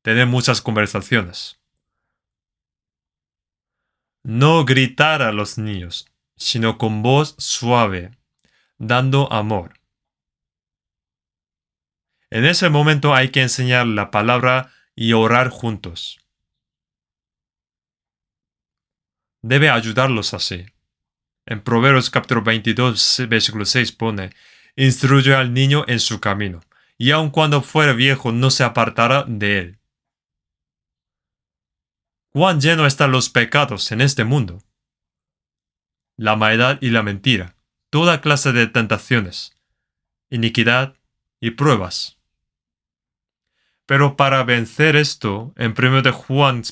tener muchas conversaciones. No gritar a los niños, sino con voz suave, dando amor. En ese momento hay que enseñar la palabra y orar juntos. Debe ayudarlos así. En Proverbios capítulo 22, versículo 6 pone, instruye al niño en su camino, y aun cuando fuere viejo no se apartará de él. ¿Cuán lleno están los pecados en este mundo? La maldad y la mentira, toda clase de tentaciones, iniquidad y pruebas. Pero para vencer esto, en 1 de Juan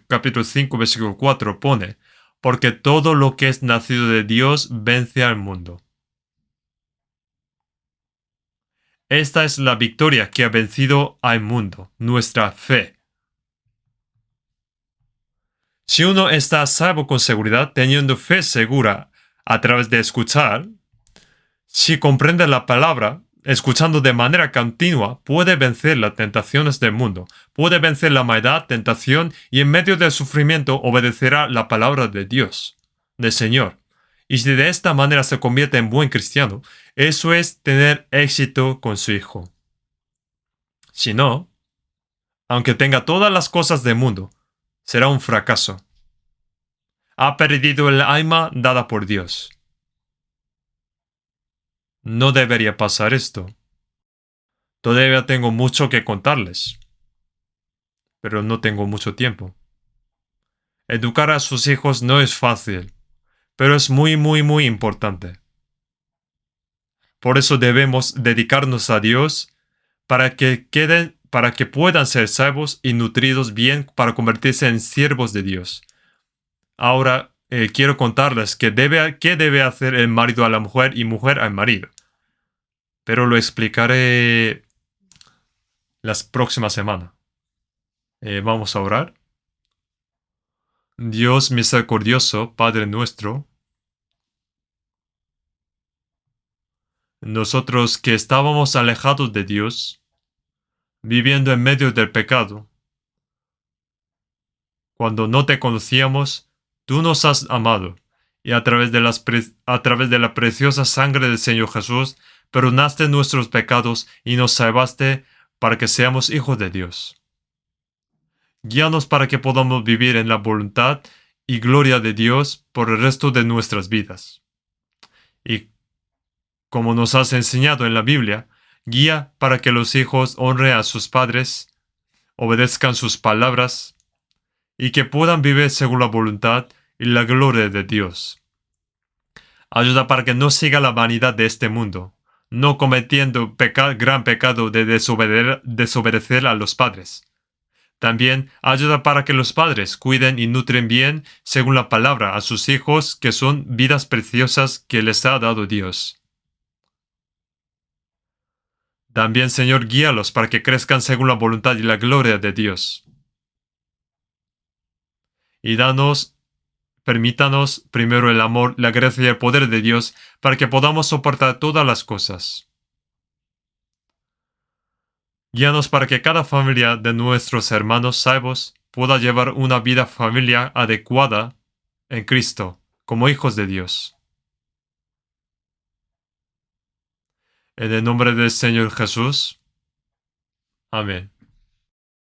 capítulo 5, versículo 4 pone, porque todo lo que es nacido de Dios vence al mundo. Esta es la victoria que ha vencido al mundo, nuestra fe. Si uno está a salvo con seguridad, teniendo fe segura a través de escuchar, si comprende la palabra, escuchando de manera continua, puede vencer las tentaciones del mundo, puede vencer la maldad, tentación, y en medio del sufrimiento obedecerá la palabra de Dios, del Señor. Y si de esta manera se convierte en buen cristiano, eso es tener éxito con su hijo. Si no, aunque tenga todas las cosas del mundo, será un fracaso. Ha perdido el alma dada por Dios. No debería pasar esto. Todavía tengo mucho que contarles, pero no tengo mucho tiempo. Educar a sus hijos no es fácil, pero es muy importante. Por eso debemos dedicarnos a Dios para que puedan ser salvos y nutridos bien para convertirse en siervos de Dios. Ahora quiero contarles qué debe hacer el marido a la mujer y mujer al marido. Pero lo explicaré las próximas semanas. Vamos a orar. Dios misericordioso, Padre nuestro, nosotros que estábamos alejados de Dios, viviendo en medio del pecado, cuando no te conocíamos, tú nos has amado, y a través de la preciosa sangre del Señor Jesús, perdonaste nuestros pecados y nos salvaste para que seamos hijos de Dios. Guíanos para que podamos vivir en la voluntad y gloria de Dios por el resto de nuestras vidas. Y como nos has enseñado en la Biblia, guía para que los hijos honren a sus padres, obedezcan sus palabras y que puedan vivir según la voluntad y la gloria de Dios. Ayuda para que no siga la vanidad de este mundo, no cometiendo gran pecado de desobedecer a los padres. También ayuda para que los padres cuiden y nutren bien, según la palabra, a sus hijos, que son vidas preciosas que les ha dado Dios. También, Señor, guíalos para que crezcan según la voluntad y la gloria de Dios. Y permítanos primero el amor, la gracia y el poder de Dios para que podamos soportar todas las cosas. Guíanos para que cada familia de nuestros hermanos salvos pueda llevar una vida familiar adecuada en Cristo, como hijos de Dios. En el nombre del Señor Jesús. Amén.